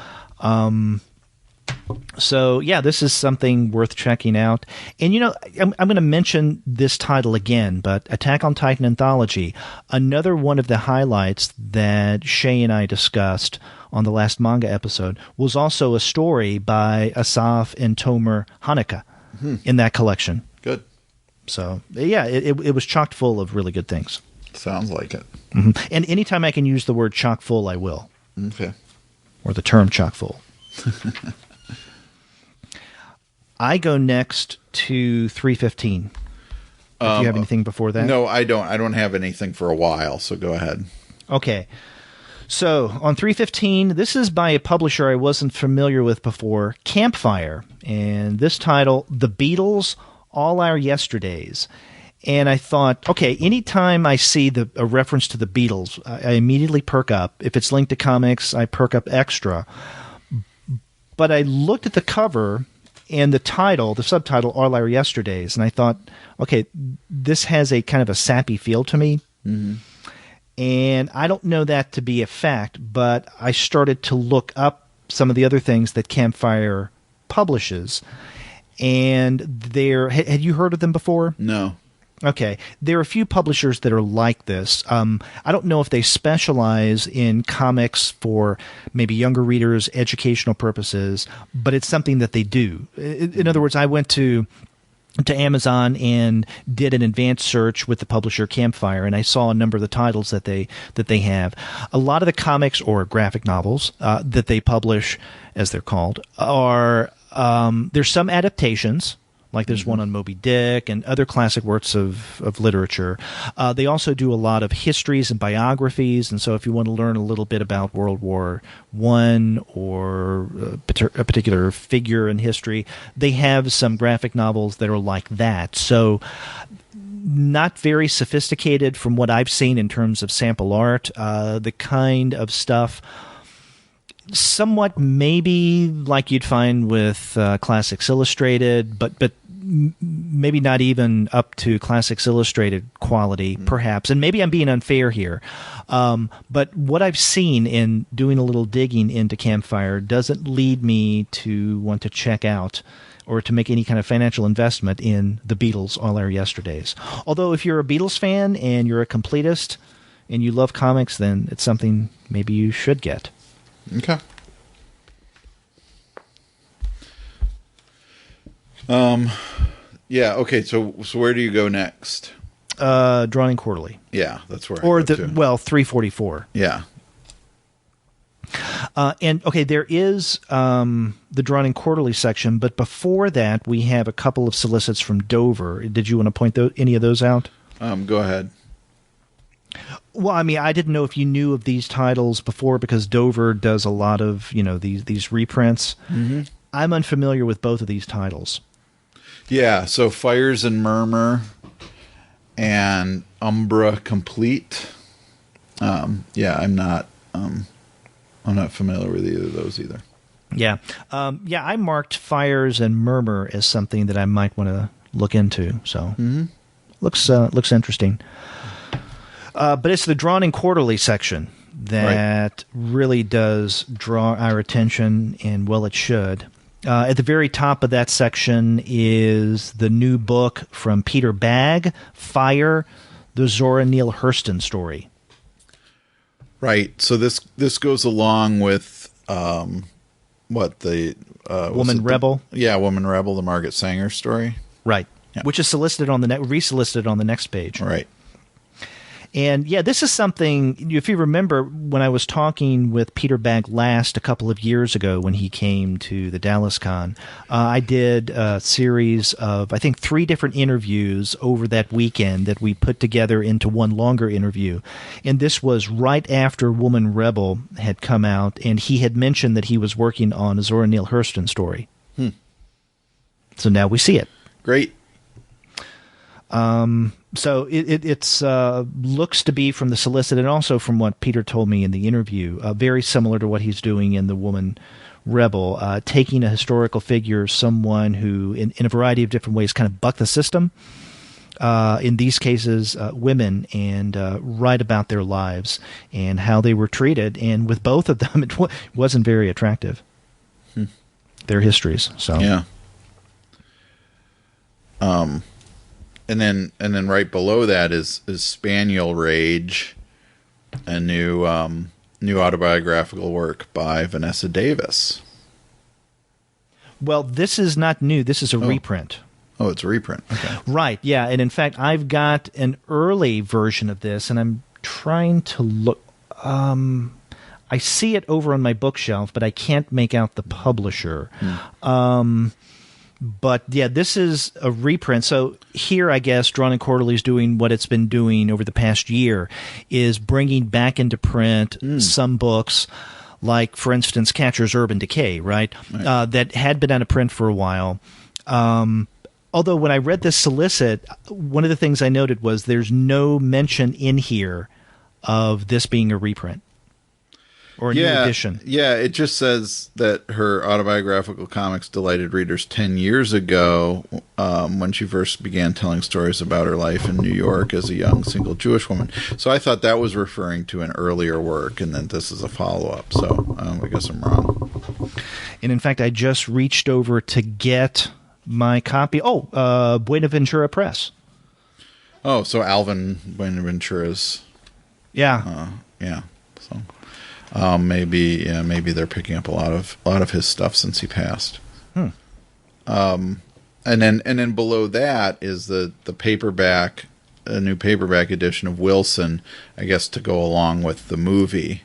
S1: So yeah, this is something worth checking out. And I'm going to mention this title again, but Attack on Titan Anthology, another one of the highlights that Shay and I discussed on the last manga episode, was also a story by Asaf and Tomer Hanika in that collection.
S3: Good.
S1: So yeah, it was chock full of really good things.
S3: Sounds like it.
S1: Mm-hmm. And anytime I can use the word chock full, I will.
S3: Okay.
S1: Or the term chock full. I go next to 315. Do you have anything before that?
S3: No, I don't. I don't have anything for a while, so go ahead.
S1: Okay. So on 315, this is by a publisher I wasn't familiar with before, Campfire. And this title, The Beatles, All Our Yesterdays. And I thought, okay, anytime I see a reference to the Beatles, I immediately perk up. If it's linked to comics, I perk up extra. But I looked at the cover and the subtitle, All Our Yesterdays, and I thought, okay, this has a kind of a sappy feel to me.
S3: Mm-hmm.
S1: And I don't know that to be a fact, but I started to look up some of the other things that Campfire publishes. And had you heard of them before?
S3: No.
S1: Okay. There are a few publishers that are like this. I don't know if they specialize in comics for maybe younger readers, educational purposes, but it's something that they do. In other words, I went to Amazon and did an advanced search with the publisher Campfire, and I saw a number of the titles that they have. A lot of the comics or graphic novels that they publish, as they're called, are there's some adaptations. Like there's one on Moby Dick and other classic works of literature. They also do a lot of histories and biographies, and so if you want to learn a little bit about World War I or a particular figure in history, they have some graphic novels that are like that. So not very sophisticated from what I've seen in terms of sample art. The kind of stuff somewhat maybe like you'd find with Classics Illustrated, but maybe not even up to Classics Illustrated quality, perhaps. And maybe I'm being unfair here. But what I've seen in doing a little digging into Campfire doesn't lead me to want to check out or to make any kind of financial investment in the Beatles, All Our Yesterdays. Although if you're a Beatles fan and you're a completist and you love comics, then it's something maybe you should get.
S3: Okay. Yeah. Okay. So where do you go next?
S1: Drawing Quarterly.
S3: Yeah, that's where.
S1: Or
S3: I go to.
S1: 344.
S3: Yeah.
S1: And okay, there is the Drawn in Quarterly section, but before that, we have a couple of solicits from Dover. Did you want to point any of those out?
S3: Go ahead.
S1: Well, I mean, I didn't know if you knew of these titles before because Dover does a lot of these reprints. Mm-hmm. I'm unfamiliar with both of these titles.
S3: Yeah, so Fires and Murmur and Umbra Complete. I'm not familiar with either of those either.
S1: Yeah. I marked Fires and Murmur as something that I might want to look into. So looks interesting. But it's the Drawn in Quarterly section that really does draw our attention, and well, it should. At the very top of that section is the new book from Peter Bagge, Fire, the Zora Neale Hurston Story.
S3: Right. So this goes along with Woman
S1: Rebel?
S3: Woman Rebel, the Margaret Sanger story.
S1: Right.
S3: Yeah.
S1: Which is resolicited on the next page.
S3: Right.
S1: And yeah, this is something, if you remember when I was talking with Peter Bagge last a couple of years ago when he came to the Dallas Con, I did a series of, I think, 3 different interviews over that weekend that we put together into one longer interview. And this was right after Woman Rebel had come out, and he had mentioned that he was working on a Zora Neale Hurston story. So now we see it.
S3: Great.
S1: So it's looks to be from the solicit and also from what Peter told me in the interview, very similar to what he's doing in The Woman Rebel, taking a historical figure, someone who in a variety of different ways kind of bucked the system, in these cases women, and write about their lives and how they were treated. And with both of them, it wasn't very attractive, their histories. So
S3: yeah. And then right below that is Spaniel Rage, a new autobiographical work by Vanessa Davis.
S1: Well, this is not new. This is a reprint.
S3: Oh, it's a reprint. Okay.
S1: Right, yeah. And in fact, I've got an early version of this, and I'm trying to look. I see it over on my bookshelf, but I can't make out the publisher. But yeah, this is a reprint. So here, I guess, Drawn in Quarterly is doing what it's been doing over the past year, is bringing back into print some books, like, for instance, Catcher's Urban Decay, right? That had been out of print for a while. Although when I read this solicit, one of the things I noted was there's no mention in here of this being a reprint or a new edition.
S3: Yeah, it just says that her autobiographical comics delighted readers 10 years ago when she first began telling stories about her life in New York as a young single Jewish woman. So I thought that was referring to an earlier work, and then this is a follow-up. So I guess I'm wrong.
S1: And in fact, I just reached over to get my copy. Buenaventura Press.
S3: Oh, so Alvin Buenaventura's.
S1: Yeah.
S3: Yeah. So. Maybe they're picking up a lot of his stuff since he passed. And then below that is the paperback, a new paperback edition of Wilson, I guess, to go along with the movie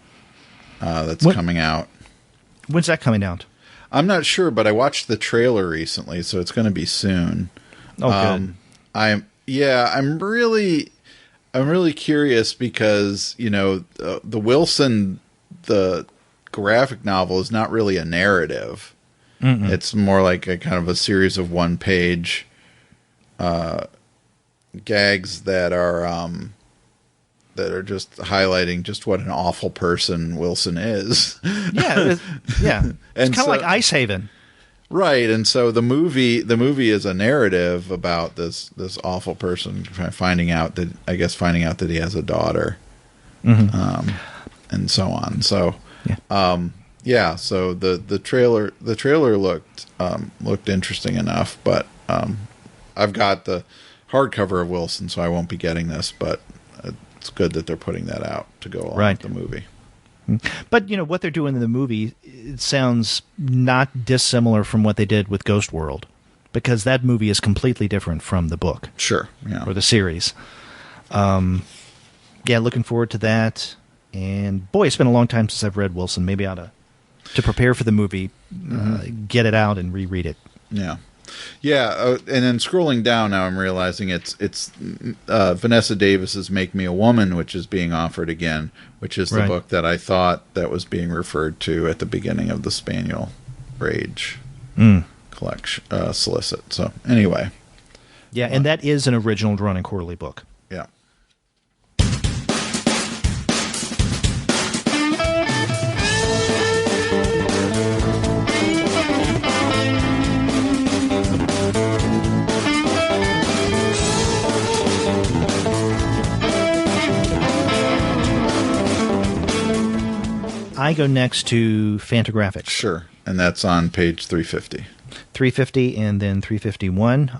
S3: that's coming out.
S1: When's that coming out?
S3: I'm not sure, but I watched the trailer recently, so it's going to be soon.
S1: Oh, good.
S3: I'm really curious because the Wilson. The graphic novel is not really a narrative. It's more like a kind of a series of one-page gags that are just highlighting just what an awful person Wilson is.
S1: Yeah. It's kind of like Icehaven.
S3: Right, and so the movie is a narrative about this awful person finding out that he has a daughter. And so on. So, so the trailer looked interesting enough, but I've got the hardcover of Wilson, so I won't be getting this. But it's good that they're putting that out to go along with the movie.
S1: But what they're doing in the movie, it sounds not dissimilar from what they did with Ghost World, because that movie is completely different from the book,
S3: sure, or
S1: the series. Looking forward to that. And boy, it's been a long time since I've read Wilson. Maybe I ought to prepare for the movie, get it out and reread it.
S3: Yeah. Yeah, and then scrolling down now, I'm realizing it's Vanessa Davis's "Make Me a Woman," which is being offered again, which is the book that I thought that was being referred to at the beginning of the Spaniel Rage collection solicit. So anyway,
S1: yeah, and that is an original Drawn and Quarterly book.
S3: Yeah.
S1: I go next to Fantagraphics.
S3: Sure, and that's on page 350.
S1: 350 and then 351.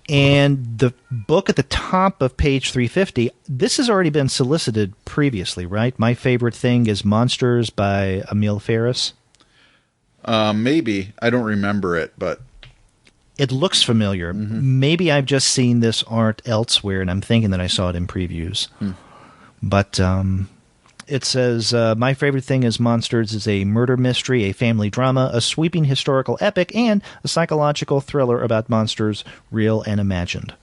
S1: And the book at the top of page 350, this has already been solicited previously, right? My Favorite Thing is Monsters by Emil Ferris.
S3: Maybe. I don't remember it, but...
S1: It looks familiar. Maybe I've just seen this art elsewhere, and I'm thinking that I saw it in previews. But... it says, My Favorite Thing is Monsters is a murder mystery, a family drama, a sweeping historical epic, and a psychological thriller about monsters, real and imagined.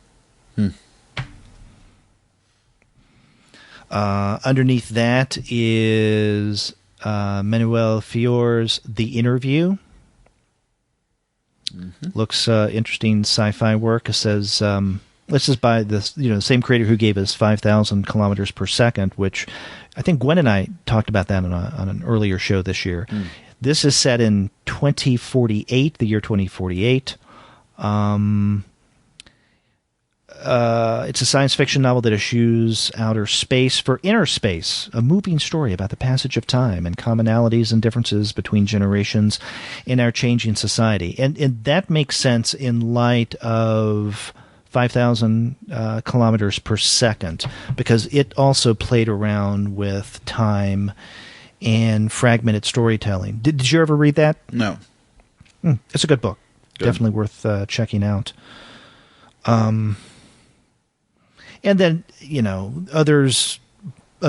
S1: Underneath that is Manuel Fiore's The Interview. Looks interesting sci-fi work. It says... this is by the same creator who gave us 5,000 kilometers per second, which I think Gwen and I talked about that on an earlier show this year. This is set in 2048, the year 2048. It's a science fiction novel that eschews outer space for inner space, a moving story about the passage of time and commonalities and differences between generations in our changing society. And that makes sense in light of 5,000 kilometers per second, because it also played around with time and fragmented storytelling. Did you ever read that?
S3: No.
S1: It's a good book.
S3: Good.
S1: Definitely worth checking out. And then, other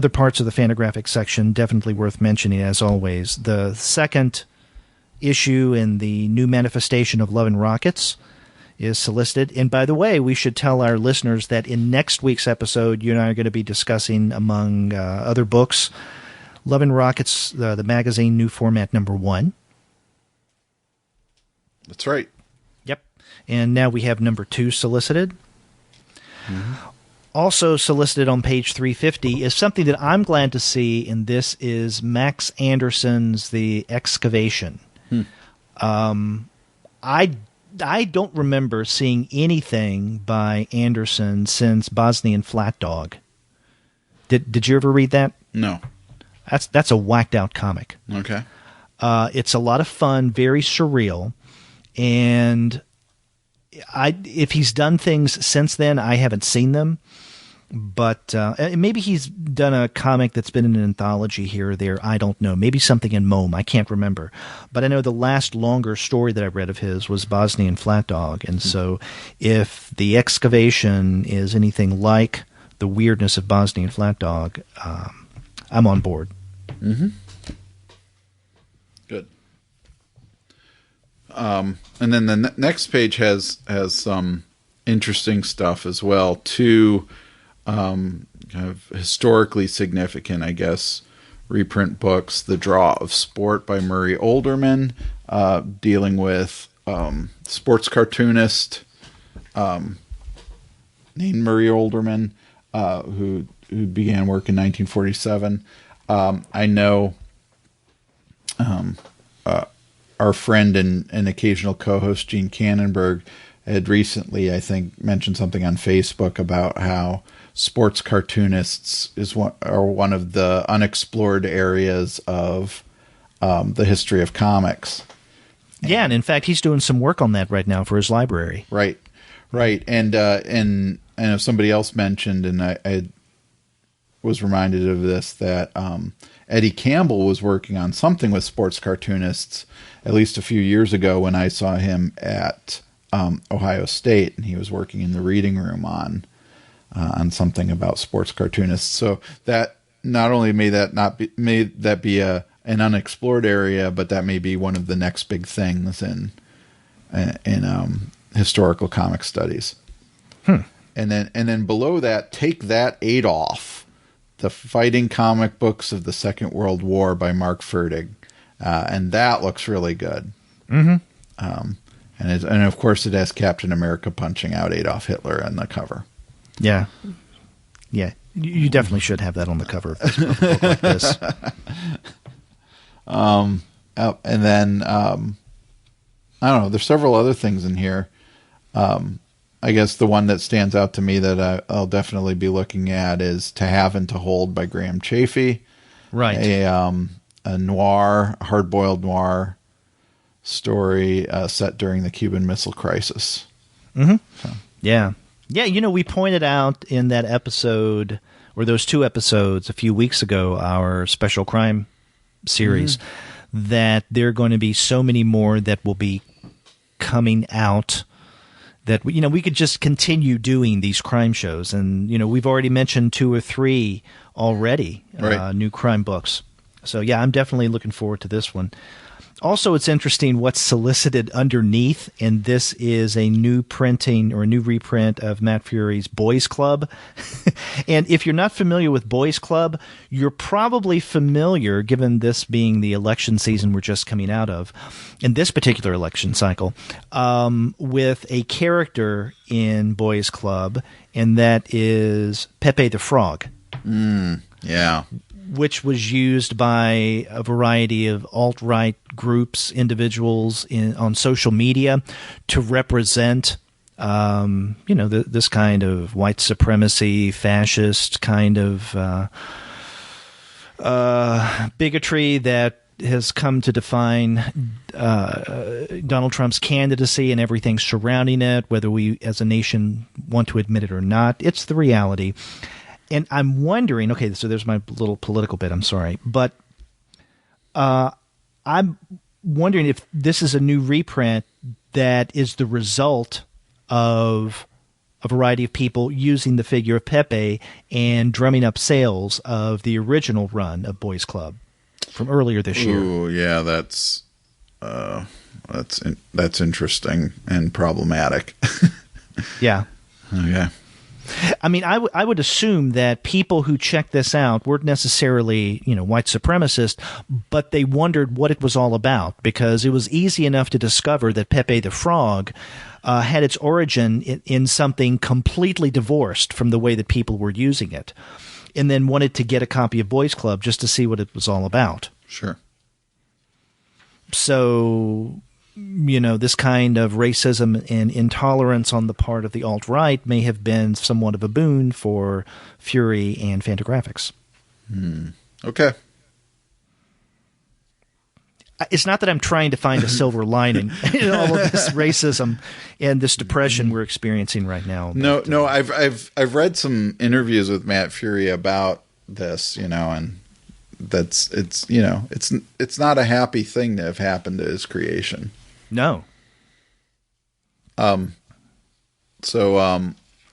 S1: parts of the Fantagraphics section definitely worth mentioning, as always. The second issue in the new manifestation of Love and Rockets is solicited. And by the way, we should tell our listeners that in next week's episode, you and I are going to be discussing, among other books, Love and Rockets, the magazine, new format #1.
S3: That's right.
S1: Yep. And now we have #2 solicited. Also solicited on page 350 is something that I'm glad to see, and this is Max Anderson's The Excavation. I don't remember seeing anything by Anderson since Bosnian Flat Dog. Did you ever read that?
S3: No.
S1: That's a whacked out comic.
S3: Okay.
S1: It's a lot of fun, very surreal, and if he's done things since then, I haven't seen them. But maybe he's done a comic that's been in an anthology here or there. I don't know. Maybe something in Mome. I can't remember. But I know the last longer story that I read of his was Bosnian Flat Dog. And so if The Excavation is anything like the weirdness of Bosnian Flat Dog, I'm on board.
S3: Good. And then the next page has some interesting stuff as well, too. Kind of historically significant, I guess, reprint books. The Draw of Sport by Murray Olderman, dealing with sports cartoonist named Murray Olderman, who began work in 1947. I know our friend and occasional co-host Gene Cannonberg had recently, I think, mentioned something on Facebook about how sports cartoonists are one of the unexplored areas of the history of comics.
S1: Yeah, and in fact, he's doing some work on that right now for his library.
S3: Right. And I know somebody else mentioned, and I was reminded of this, that Eddie Campbell was working on something with sports cartoonists at least a few years ago when I saw him at Ohio State, and he was working in the reading room on something about sports cartoonists. So that not only may that be an unexplored area, but that may be one of the next big things in historical comic studies. And then below that, Take That, Adolf, the fighting comic books of the Second World War by Mark Fertig, and that looks really good. And of course, it has Captain America punching out Adolf Hitler on the cover.
S1: Yeah. You definitely should have that on the cover of this book like this.
S3: And then I don't know. There's several other things in here. I guess the one that stands out to me that I'll definitely be looking at is To Have and to Hold by Graham Chaffee.
S1: Right.
S3: A noir, hard-boiled noir story set during the Cuban Missile Crisis. So.
S1: Yeah. Yeah, we pointed out in that episode, or those 2 episodes a few weeks ago, our special crime series, that there are going to be so many more that will be coming out that we could just continue doing these crime shows. And we've already mentioned 2 or 3 already, new crime books. So yeah, I'm definitely looking forward to this one. Also, it's interesting what's solicited underneath, and this is a new printing or a new reprint of Matt Fury's Boys Club. And if you're not familiar with Boys Club, you're probably familiar, given this being the election season we're just coming out of, in this particular election cycle, with a character in Boys Club, and that is Pepe the Frog.
S3: Yeah.
S1: Which was used by a variety of alt-right groups, individuals on social media to represent, this kind of white supremacy, fascist kind of bigotry that has come to define Donald Trump's candidacy and everything surrounding it, whether we as a nation want to admit it or not. It's the reality. And I'm wondering, okay, so there's my little political bit, I'm sorry, but I'm wondering if this is a new reprint that is the result of a variety of people using the figure of Pepe and drumming up sales of the original run of Boys Club from earlier this year.
S3: Ooh, yeah, that's interesting and problematic.
S1: Yeah.
S3: Okay.
S1: I mean, I would assume that people who checked this out weren't necessarily, white supremacists, but they wondered what it was all about, because it was easy enough to discover that Pepe the Frog had its origin in something completely divorced from the way that people were using it, and then wanted to get a copy of Boys Club just to see what it was all about.
S3: Sure.
S1: So, this kind of racism and intolerance on the part of the alt-right may have been somewhat of a boon for Fury and Fantagraphics.
S3: Okay.
S1: It's not that I'm trying to find a silver lining in all of this racism and this depression we're experiencing right now.
S3: No, I've read some interviews with Matt Fury about this, and it's not a happy thing to have happened to his creation.
S1: No.
S3: So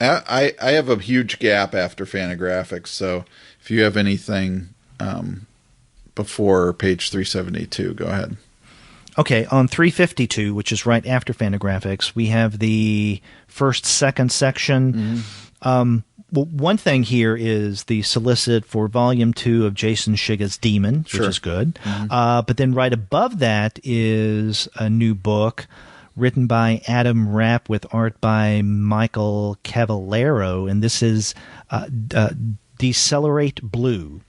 S3: I have a huge gap after Fantagraphics. So if you have anything before page 372, go ahead.
S1: Okay, on 352, which is right after Fantagraphics, we have the second section. Well, one thing here is the solicit for Volume 2 of Jason Shiga's Demon, which is good. But then right above that is a new book written by Adam Rapp with art by Michael Cavallero, and this is Decelerate Blue.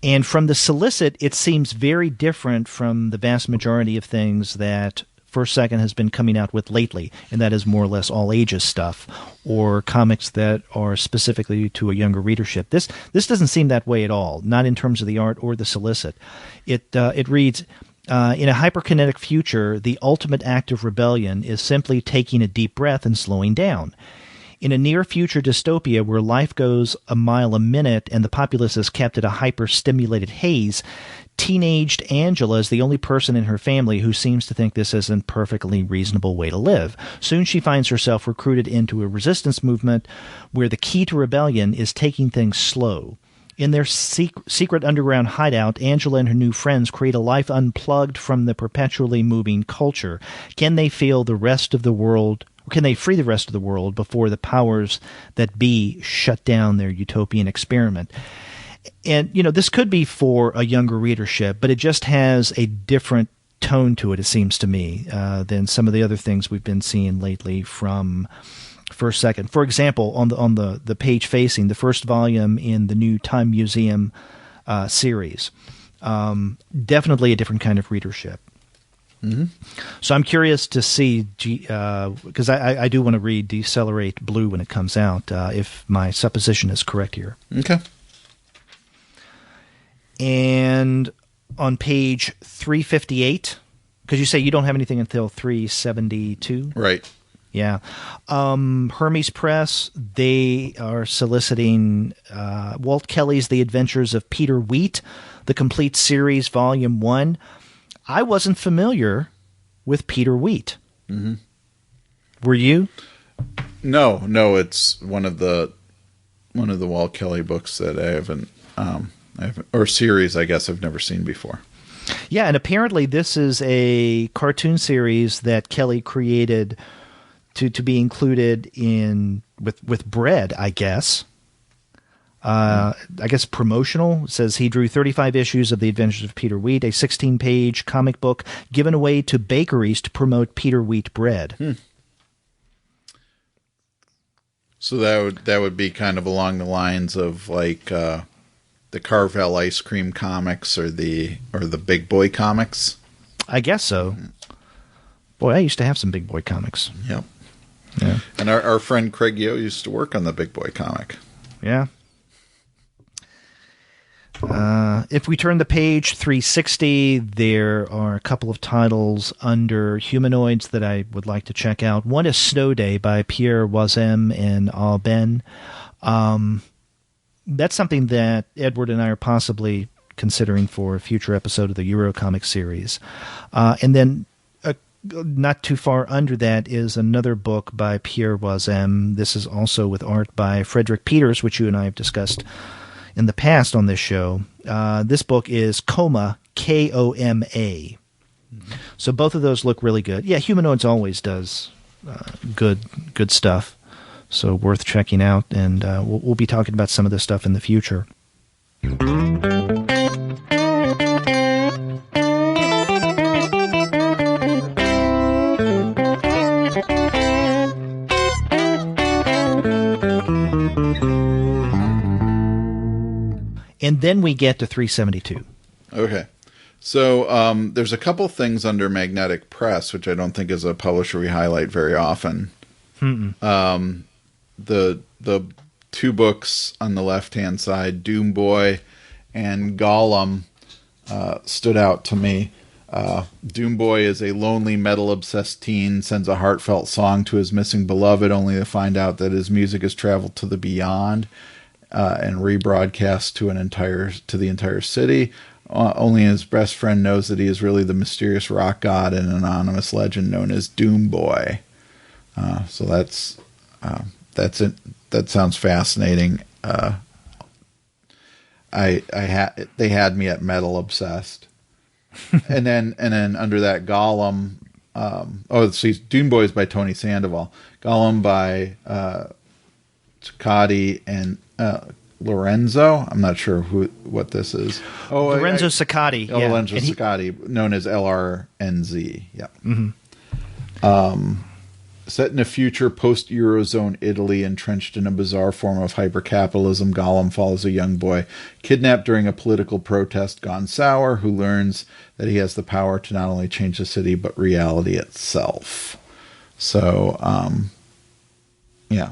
S1: And from the solicit, it seems very different from the vast majority of things that First Second has been coming out with lately, and that is more or less all ages stuff or comics that are specifically to a younger readership. This doesn't seem that way at all, not in terms of the art or the solicit. It reads, in a hyperkinetic future, the ultimate act of rebellion is simply taking a deep breath and slowing down. In a near-future dystopia where life goes a mile a minute and the populace is kept at a hyper-stimulated haze, teenaged Angela is the only person in her family who seems to think this is a perfectly reasonable way to live. Soon she finds herself recruited into a resistance movement where the key to rebellion is taking things slow. In their secret underground hideout, Angela and her new friends create a life unplugged from the perpetually moving culture. Can they feel the rest of the world? Or can they free the rest of the world before the powers that be shut down their utopian experiment? And, this could be for a younger readership, but it just has a different tone to it, it seems to me, than some of the other things we've been seeing lately from First Second. For example, on the page facing, the first volume in the new Time Museum series, definitely a different kind of readership. Mm-hmm. So I'm curious to see, because I do want to read Decelerate Blue when it comes out, if my supposition is correct here.
S3: Okay.
S1: And on page 358, because you say you don't have anything until 372?
S3: Right.
S1: Yeah. Hermes Press, they are soliciting Walt Kelly's The Adventures of Peter Wheat, the complete series, Volume 1. I wasn't familiar with Peter Wheat. Mm-hmm. Were you?
S3: No, it's one of the Walt Kelly books that I haven't or series, I guess, I've never seen before.
S1: Yeah, and apparently this is a cartoon series that Kelly created to be included in with bread, I guess. I guess promotional. It says he drew 35 issues of The Adventures of Peter Wheat, a 16-page comic book given away to bakeries to promote Peter Wheat bread.
S3: So that would be kind of along the lines of like the Carvel ice cream comics or the Big Boy comics.
S1: I guess so. Boy, I used to have some Big Boy comics.
S3: Yep.
S1: Yeah.
S3: And our friend Craig Yo used to work on the Big Boy comic.
S1: Yeah. If we turn the page 360, there are a couple of titles under humanoids that I would like to check out. One is Snow Day by Pierre Wazem and Alben. That's something that Edward and I are possibly considering for a future episode of the Eurocomic series. And then not too far under that is another book by Pierre Wazem. This is also with art by Frederick Peters, which you and I have discussed in the past on this show. This book is Koma, Koma. Mm-hmm. So both of those look really good. Yeah, Humanoids always does good stuff. So worth checking out, and we'll be talking about some of this stuff in the future. And then we get to 372.
S3: Okay. So there's a couple things under Magnetic Press, which I don't think is a publisher we highlight very often. The two books on the left-hand side, Doom Boy and Golem, stood out to me. Doom Boy is a lonely, metal-obsessed teen, sends a heartfelt song to his missing beloved, only to find out that his music has traveled to the beyond and rebroadcast to the entire city. Only his best friend knows that he is really the mysterious rock god and anonymous legend known as Doom Boy. So that's it. That sounds fascinating. They had me at metal obsessed. and then under that, Golem. Doom Boy is by Tony Sandoval. Golem by Ciccati and Lorenzo. I'm not sure what this is.
S1: Lorenzo Ciccati.
S3: Yeah. Lorenzo Ciccati, known as LRNZ. Yeah. Mm-hmm. Set in a future post-Eurozone Italy, entrenched in a bizarre form of hypercapitalism, Golem follows a young boy kidnapped during a political protest gone sour, who learns that he has the power to not only change the city, but reality itself. So, yeah,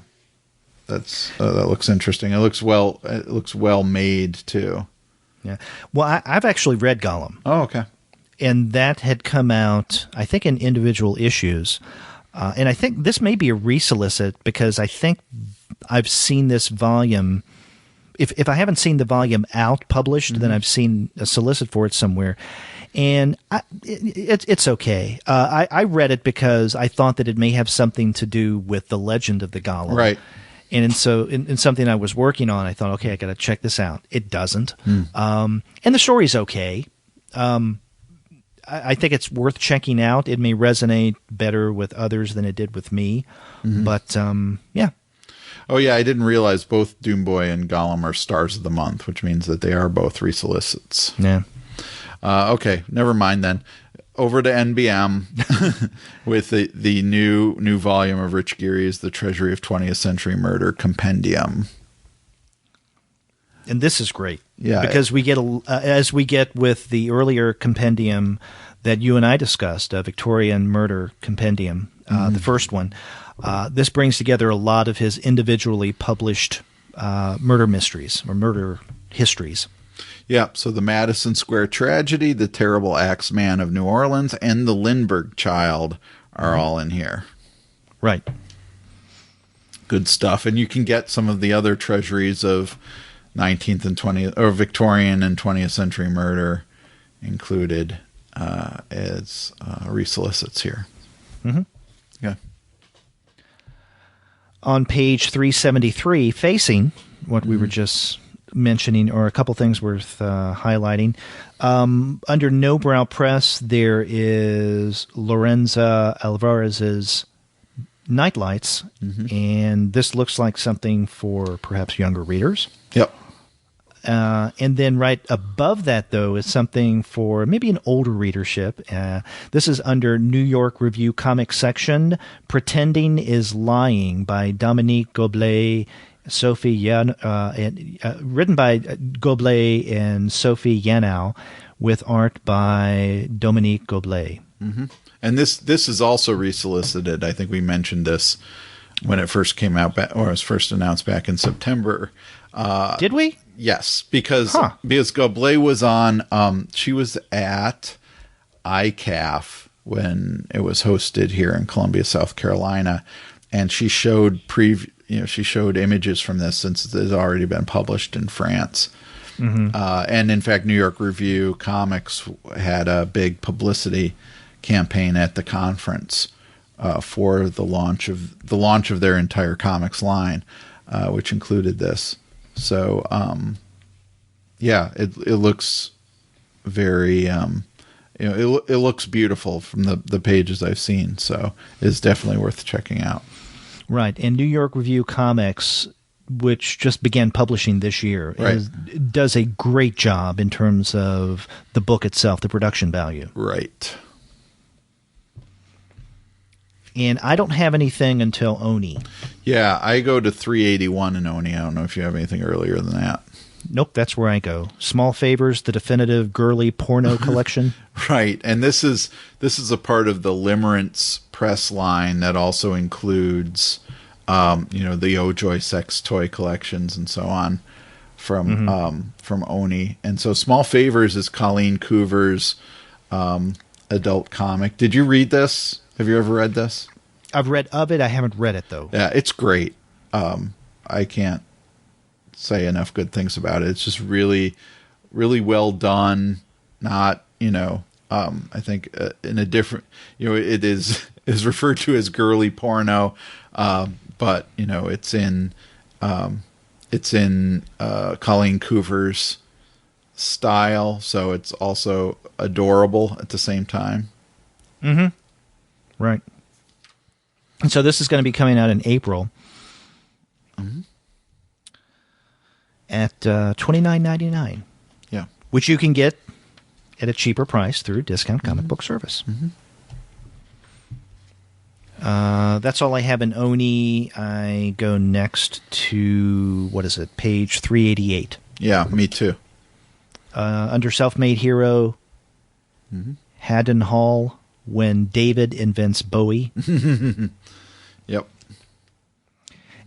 S3: that looks interesting. It looks well made too.
S1: Yeah. Well, I've actually read Golem.
S3: Oh, okay.
S1: And that had come out, I think, in individual issues. And I think this may be a resolicit, because I think I've seen this volume. If I haven't seen the volume out published, mm-hmm. then I've seen a solicit for it somewhere. And it's okay. I read it because I thought that it may have something to do with the legend of the Golem.
S3: Right.
S1: And so in something I was working on, I thought, okay, I got to check this out. It doesn't. And the story's okay. I think it's worth checking out. It may resonate better with others than it did with me. But, yeah.
S3: Oh, yeah, I didn't realize both Doomboy and Golem are Stars of the Month, which means that they are both resolicits.
S1: Yeah.
S3: Okay, never mind then. Over to NBM with the new volume of Rich Geary's The Treasury of 20th Century Murder Compendium.
S1: And this is great.
S3: Yeah.
S1: Because we get, as we get with the earlier compendium that you and I discussed, Victorian Murder Compendium, the first one, this brings together a lot of his individually published murder mysteries or murder histories.
S3: Yeah, so the Madison Square Tragedy, the Terrible Axeman of New Orleans, and the Lindbergh Child are all in here.
S1: Right.
S3: Good stuff. And you can get some of the other treasuries of 19th and 20th, or Victorian and 20th century murder included as resolicits here. Yeah.
S1: On page 373, facing what we were just mentioning, or a couple things worth highlighting. Under Nobrow Press, there is Lorenza Alvarez's Nightlights, and this looks like something for perhaps younger readers.
S3: Yep.
S1: And then right above that, though, is something for maybe an older readership. This is under New York Review Comics section, Pretending Is Lying by Dominique Goblet, Sophie written by Goblet and Sophie Yanow, with art by Dominique Goblet.
S3: And this is also resolicited. I think we mentioned this when it first came out, or was first announced back in September.
S1: Did we?
S3: Yes, because Goblet was on. She was at ICAF when it was hosted here in Columbia, South Carolina, and she showed she showed images from this since it has already been published in France. And in fact, New York Review Comics had a big publicity campaign at the conference for the launch of their entire comics line, which included this. So, it looks very, it looks beautiful from the pages I've seen. So it's definitely worth checking out.
S1: Right. And New York Review Comics, which just began publishing this year, does a great job in terms of the book itself, the production value.
S3: Right.
S1: And I don't have anything until Oni.
S3: Yeah, I go to 381 in Oni. I don't know if you have anything earlier than that.
S1: Nope, that's where I go. Small Favors, the definitive girly porno collection.
S3: Right, and this is a part of the Limerence Press line that also includes, the O-Joy sex toy collections and so on from Oni. And so Small Favors is Colleen Coover's adult comic. Did you read this? Have you ever read this?
S1: I've read of it. I haven't read it, though.
S3: Yeah, it's great. I can't say enough good things about it. It's just really, really well done. Not, I think in a different, it is referred to as girly porno, but it's in Colleen Coover's style, so it's also adorable at the same time.
S1: Right. And so this is going to be coming out in April at $29.99.
S3: Yeah.
S1: Which you can get at a cheaper price through Discount Comic Book Service. That's all I have in Oni. I go next to, page 388.
S3: Yeah, me too.
S1: Under Self-Made Hero, Haddon Hall, When David Invents Bowie.
S3: Yep.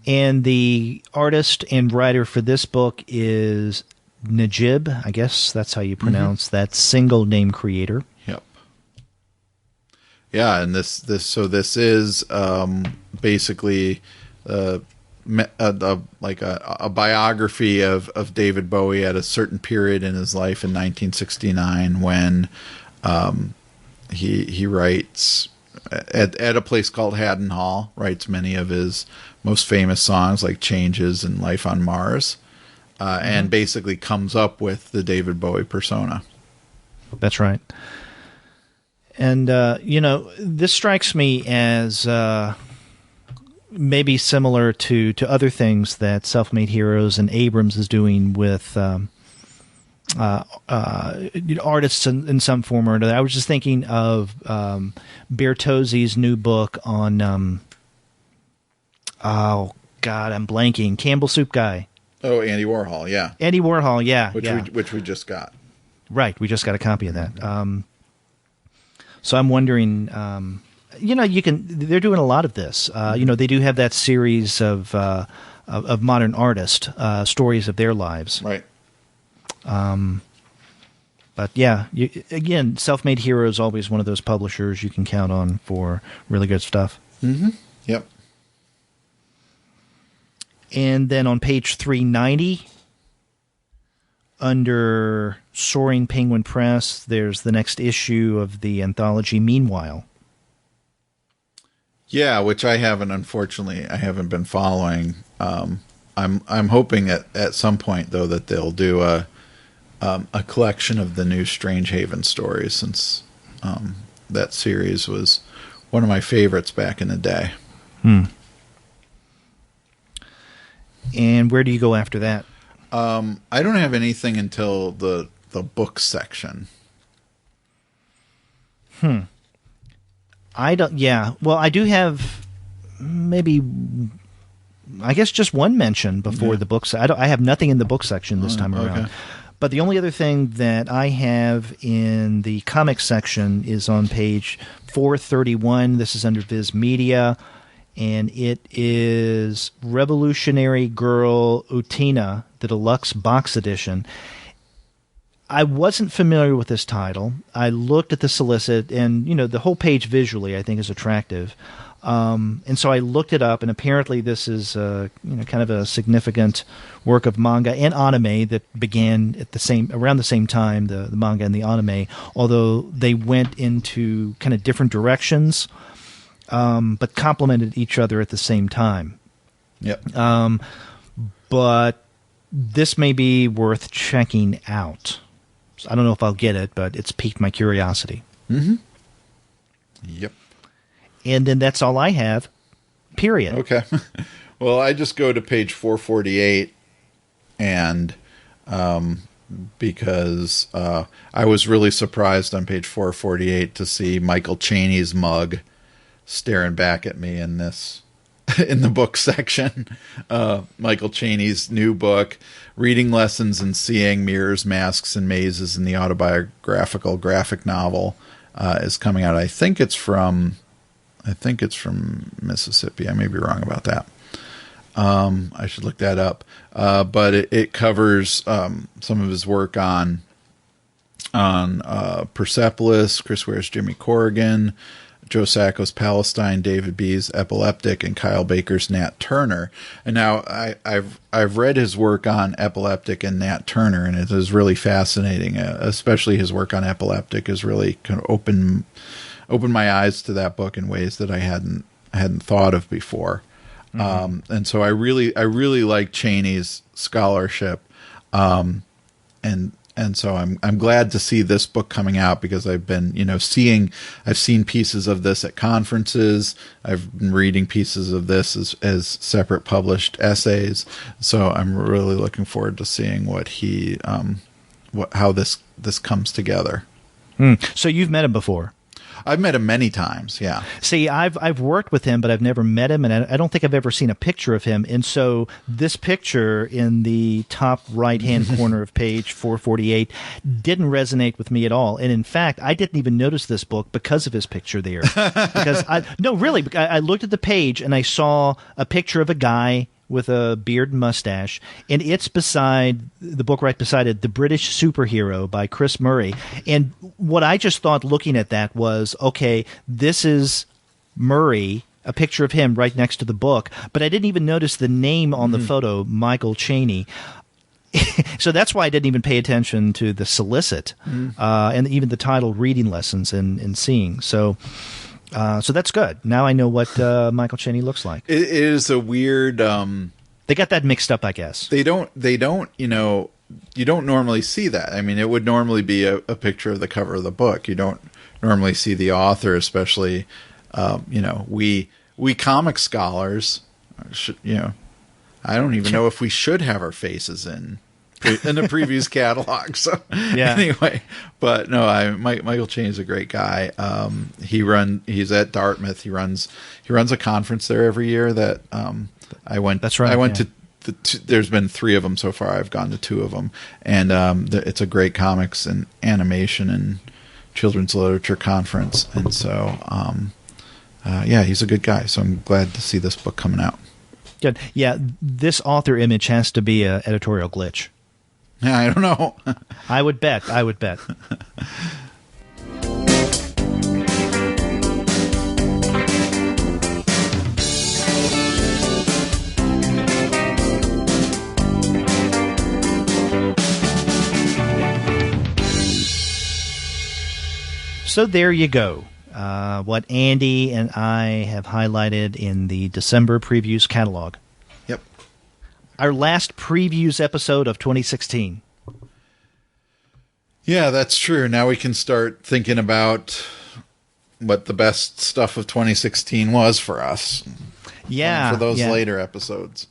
S1: And the artist and writer for this book is Najib. I guess that's how you pronounce that single name creator.
S3: Yep. Yeah, and this is basically a biography of David Bowie at a certain period in his life in 1969 when he writes at a place called Haddon Hall, writes many of his most famous songs like Changes and Life on Mars, and basically comes up with the David Bowie persona.
S1: That's right. And, this strikes me as maybe similar to other things that Self-Made Heroes and Abrams is doing with artists in some form or another. I was just thinking of Bertozzi's new book on, oh, God, I'm blanking. Campbell Soup Guy.
S3: Oh, Andy Warhol, yeah.
S1: Andy Warhol, yeah.
S3: Which we just got.
S1: Right, we just got a copy of that. So I'm wondering, they're doing a lot of this. They do have that series of modern artists, stories of their lives.
S3: Right.
S1: But yeah, again, Self-Made Hero is always one of those publishers you can count on for really good stuff.
S3: Mm-hmm. Yep.
S1: And then on page 390, under Soaring Penguin Press, there's the next issue of the anthology Meanwhile.
S3: Yeah, which I haven't been following. I'm hoping at some point though that they'll do a collection of the new Strange Haven stories, since that series was one of my favorites back in the day.
S1: And where do you go after that?
S3: I don't have anything until the book section.
S1: I don't. Yeah. Well, I do have maybe, I guess, just one mention before the books. I have nothing in the book section this time around.
S3: Okay.
S1: But the only other thing that I have in the comics section is on page 431. This is under Viz Media, and it is Revolutionary Girl Utena, the Deluxe Box Edition. I wasn't familiar with this title. I looked at the solicit, and the whole page visually I think is attractive. And so I looked it up, and apparently this is kind of a significant work of manga and anime that began at around the same time, the manga and the anime, although they went into kind of different directions, but complemented each other at the same time.
S3: Yep.
S1: But this may be worth checking out. I don't know if I'll get it, but it's piqued my curiosity.
S3: Mm-hmm. Yep.
S1: And then that's all I have, period.
S3: Okay. Well, I just go to page 448, and because I was really surprised on page 448 to see Michael Chaney's mug staring back at me in the book section. Michael Chaney's new book, Reading Lessons in Seeing Mirrors, Masks, and Mazes in the Autobiographical Graphic Novel, is coming out. I think it's from Mississippi. I may be wrong about that. I should look that up. But it covers some of his work on Persepolis, Chris Ware's Jimmy Corrigan, Joe Sacco's Palestine, David B's Epileptic, and Kyle Baker's Nat Turner. And now I've read his work on Epileptic and Nat Turner, and it is really fascinating. Especially his work on Epileptic has really kind of opened my eyes to that book in ways that I hadn't thought of before. Mm-hmm. And so I really like Chaney's scholarship. And so I'm glad to see this book coming out, because I've been, I've seen pieces of this at conferences. I've been reading pieces of this as separate published essays. So I'm really looking forward to seeing how this comes together.
S1: So you've met him before?
S3: I've met him many times, yeah.
S1: See, I've worked with him, but I've never met him, and I don't think I've ever seen a picture of him. And so this picture in the top right-hand corner of page 448 didn't resonate with me at all. And in fact, I didn't even notice this book because of his picture there. Because I looked at the page and I saw a picture of a guy with a beard and mustache, and it's beside the book right beside it, The British Superhero by Chris Murray. And what I just thought looking at that was, okay, this is Murray, a picture of him right next to the book, but I didn't even notice the name on the photo, Michael Chaney. So that's why I didn't even pay attention to the solicit and even the title, Reading Lessons in Seeing. So So that's good. Now I know what Michael Cheney looks like.
S3: It is a weird.
S1: They got that mixed up, I guess.
S3: They don't. You don't normally see that. I mean, it would normally be a picture of the cover of the book. You don't normally see the author, especially. We comic scholars should. I don't even know if we should have our faces in the previews catalog. So anyway, but no, Michael Cheney's a great guy. He's at Dartmouth. He runs a conference there every year that I went.
S1: That's right.
S3: I went to. There's been 3 of them so far. I've gone to 2 of them, and it's a great comics and animation and children's literature conference. And so, he's a good guy. So I'm glad to see this book coming out.
S1: Good. Yeah, this author image has to be an editorial glitch.
S3: Yeah, I don't know.
S1: I would bet. So there you go. What Andy and I have highlighted in the December previews catalog.
S3: Yep.
S1: Our last previews episode of 2016.
S3: Yeah, that's true. Now we can start thinking about what the best stuff of 2016 was for us.
S1: Yeah.
S3: For those later episodes.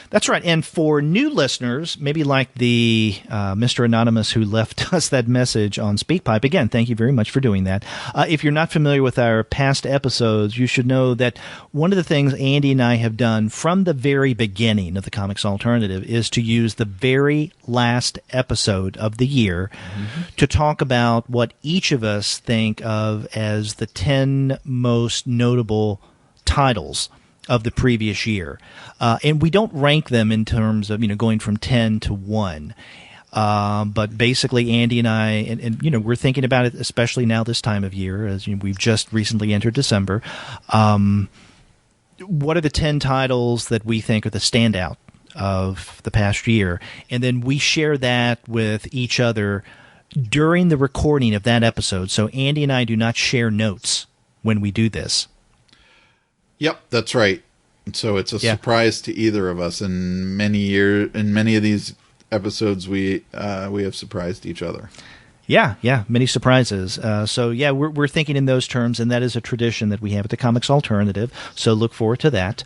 S1: That's right. And for new listeners, maybe like the Mr. Anonymous who left us that message on SpeakPipe, again, thank you very much for doing that. If you're not familiar with our past episodes, you should know that one of the things Andy and I have done from the very beginning of the Comics Alternative is to use the very last episode of the year to talk about what each of us think of as the 10 most notable titles of the previous year. And we don't rank them in terms of, going from 10 to 1. But basically, Andy and I, and we're thinking about it, especially now this time of year, as we've just recently entered December. What are the 10 titles that we think are the standout of the past year? And then we share that with each other during the recording of that episode. So Andy and I do not share notes when we do this.
S3: Yep, that's right. So it's a surprise to either of us. In many of these episodes, we have surprised each other.
S1: Yeah, many surprises. We're thinking in those terms, and that is a tradition that we have at the Comics Alternative. So look forward to that.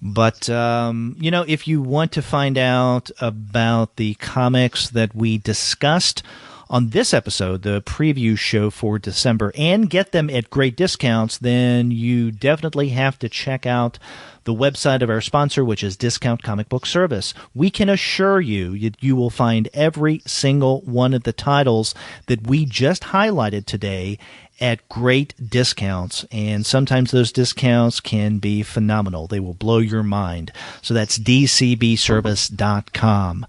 S1: But if you want to find out about the comics that we discussed on this episode, the preview show for December, and get them at great discounts, then you definitely have to check out the website of our sponsor, which is Discount Comic Book Service. We can assure you you will find every single one of the titles that we just highlighted today at great discounts, and sometimes those discounts can be phenomenal. They will blow your mind. So that's dcbservice.com.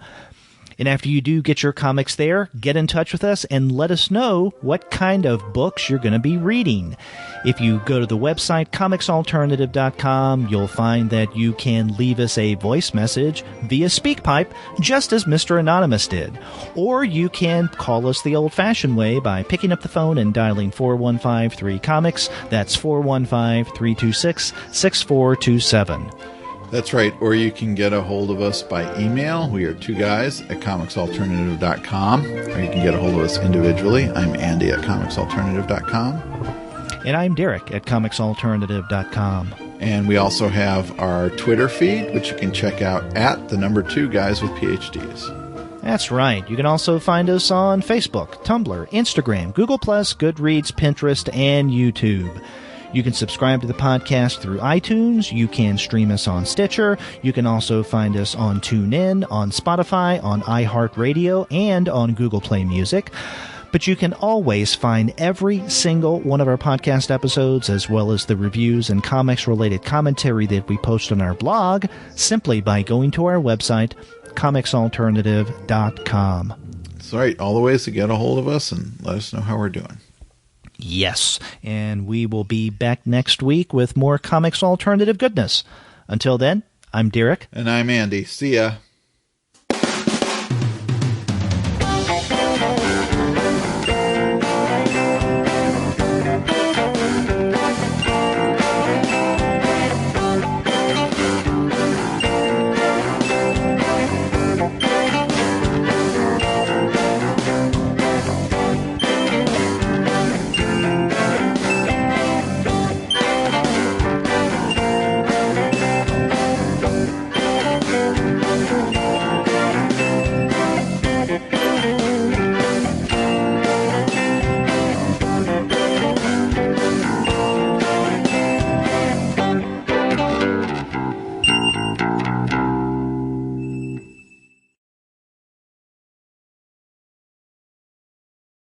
S1: And after you do get your comics there, get in touch with us and let us know what kind of books you're going to be reading. If you go to the website, comicsalternative.com, you'll find that you can leave us a voice message via SpeakPipe, just as Mr. Anonymous did. Or you can call us the old-fashioned way by picking up the phone and dialing 4153-COMICS. That's 415-326-6427.
S3: That's right. Or you can get a hold of us by email. We are 2 guys at comicsalternative.com. Or you can get a hold of us individually. I'm Andy at comicsalternative.com.
S1: And I'm Derek at comicsalternative.com.
S3: And we also have our Twitter feed, which you can check out at the number 2 guys with PhDs.
S1: That's right. You can also find us on Facebook, Tumblr, Instagram, Google+, Goodreads, Pinterest, and YouTube. You can subscribe to the podcast through iTunes. You can stream us on Stitcher. You can also find us on TuneIn, on Spotify, on iHeartRadio, and on Google Play Music. But you can always find every single one of our podcast episodes, as well as the reviews and comics-related commentary that we post on our blog, simply by going to our website, comicsalternative.com.
S3: That's right. All the ways to get a hold of us and let us know how we're doing.
S1: Yes, and we will be back next week with more Comics Alternative goodness. Until then, I'm Derek.
S3: And I'm Andy. See ya.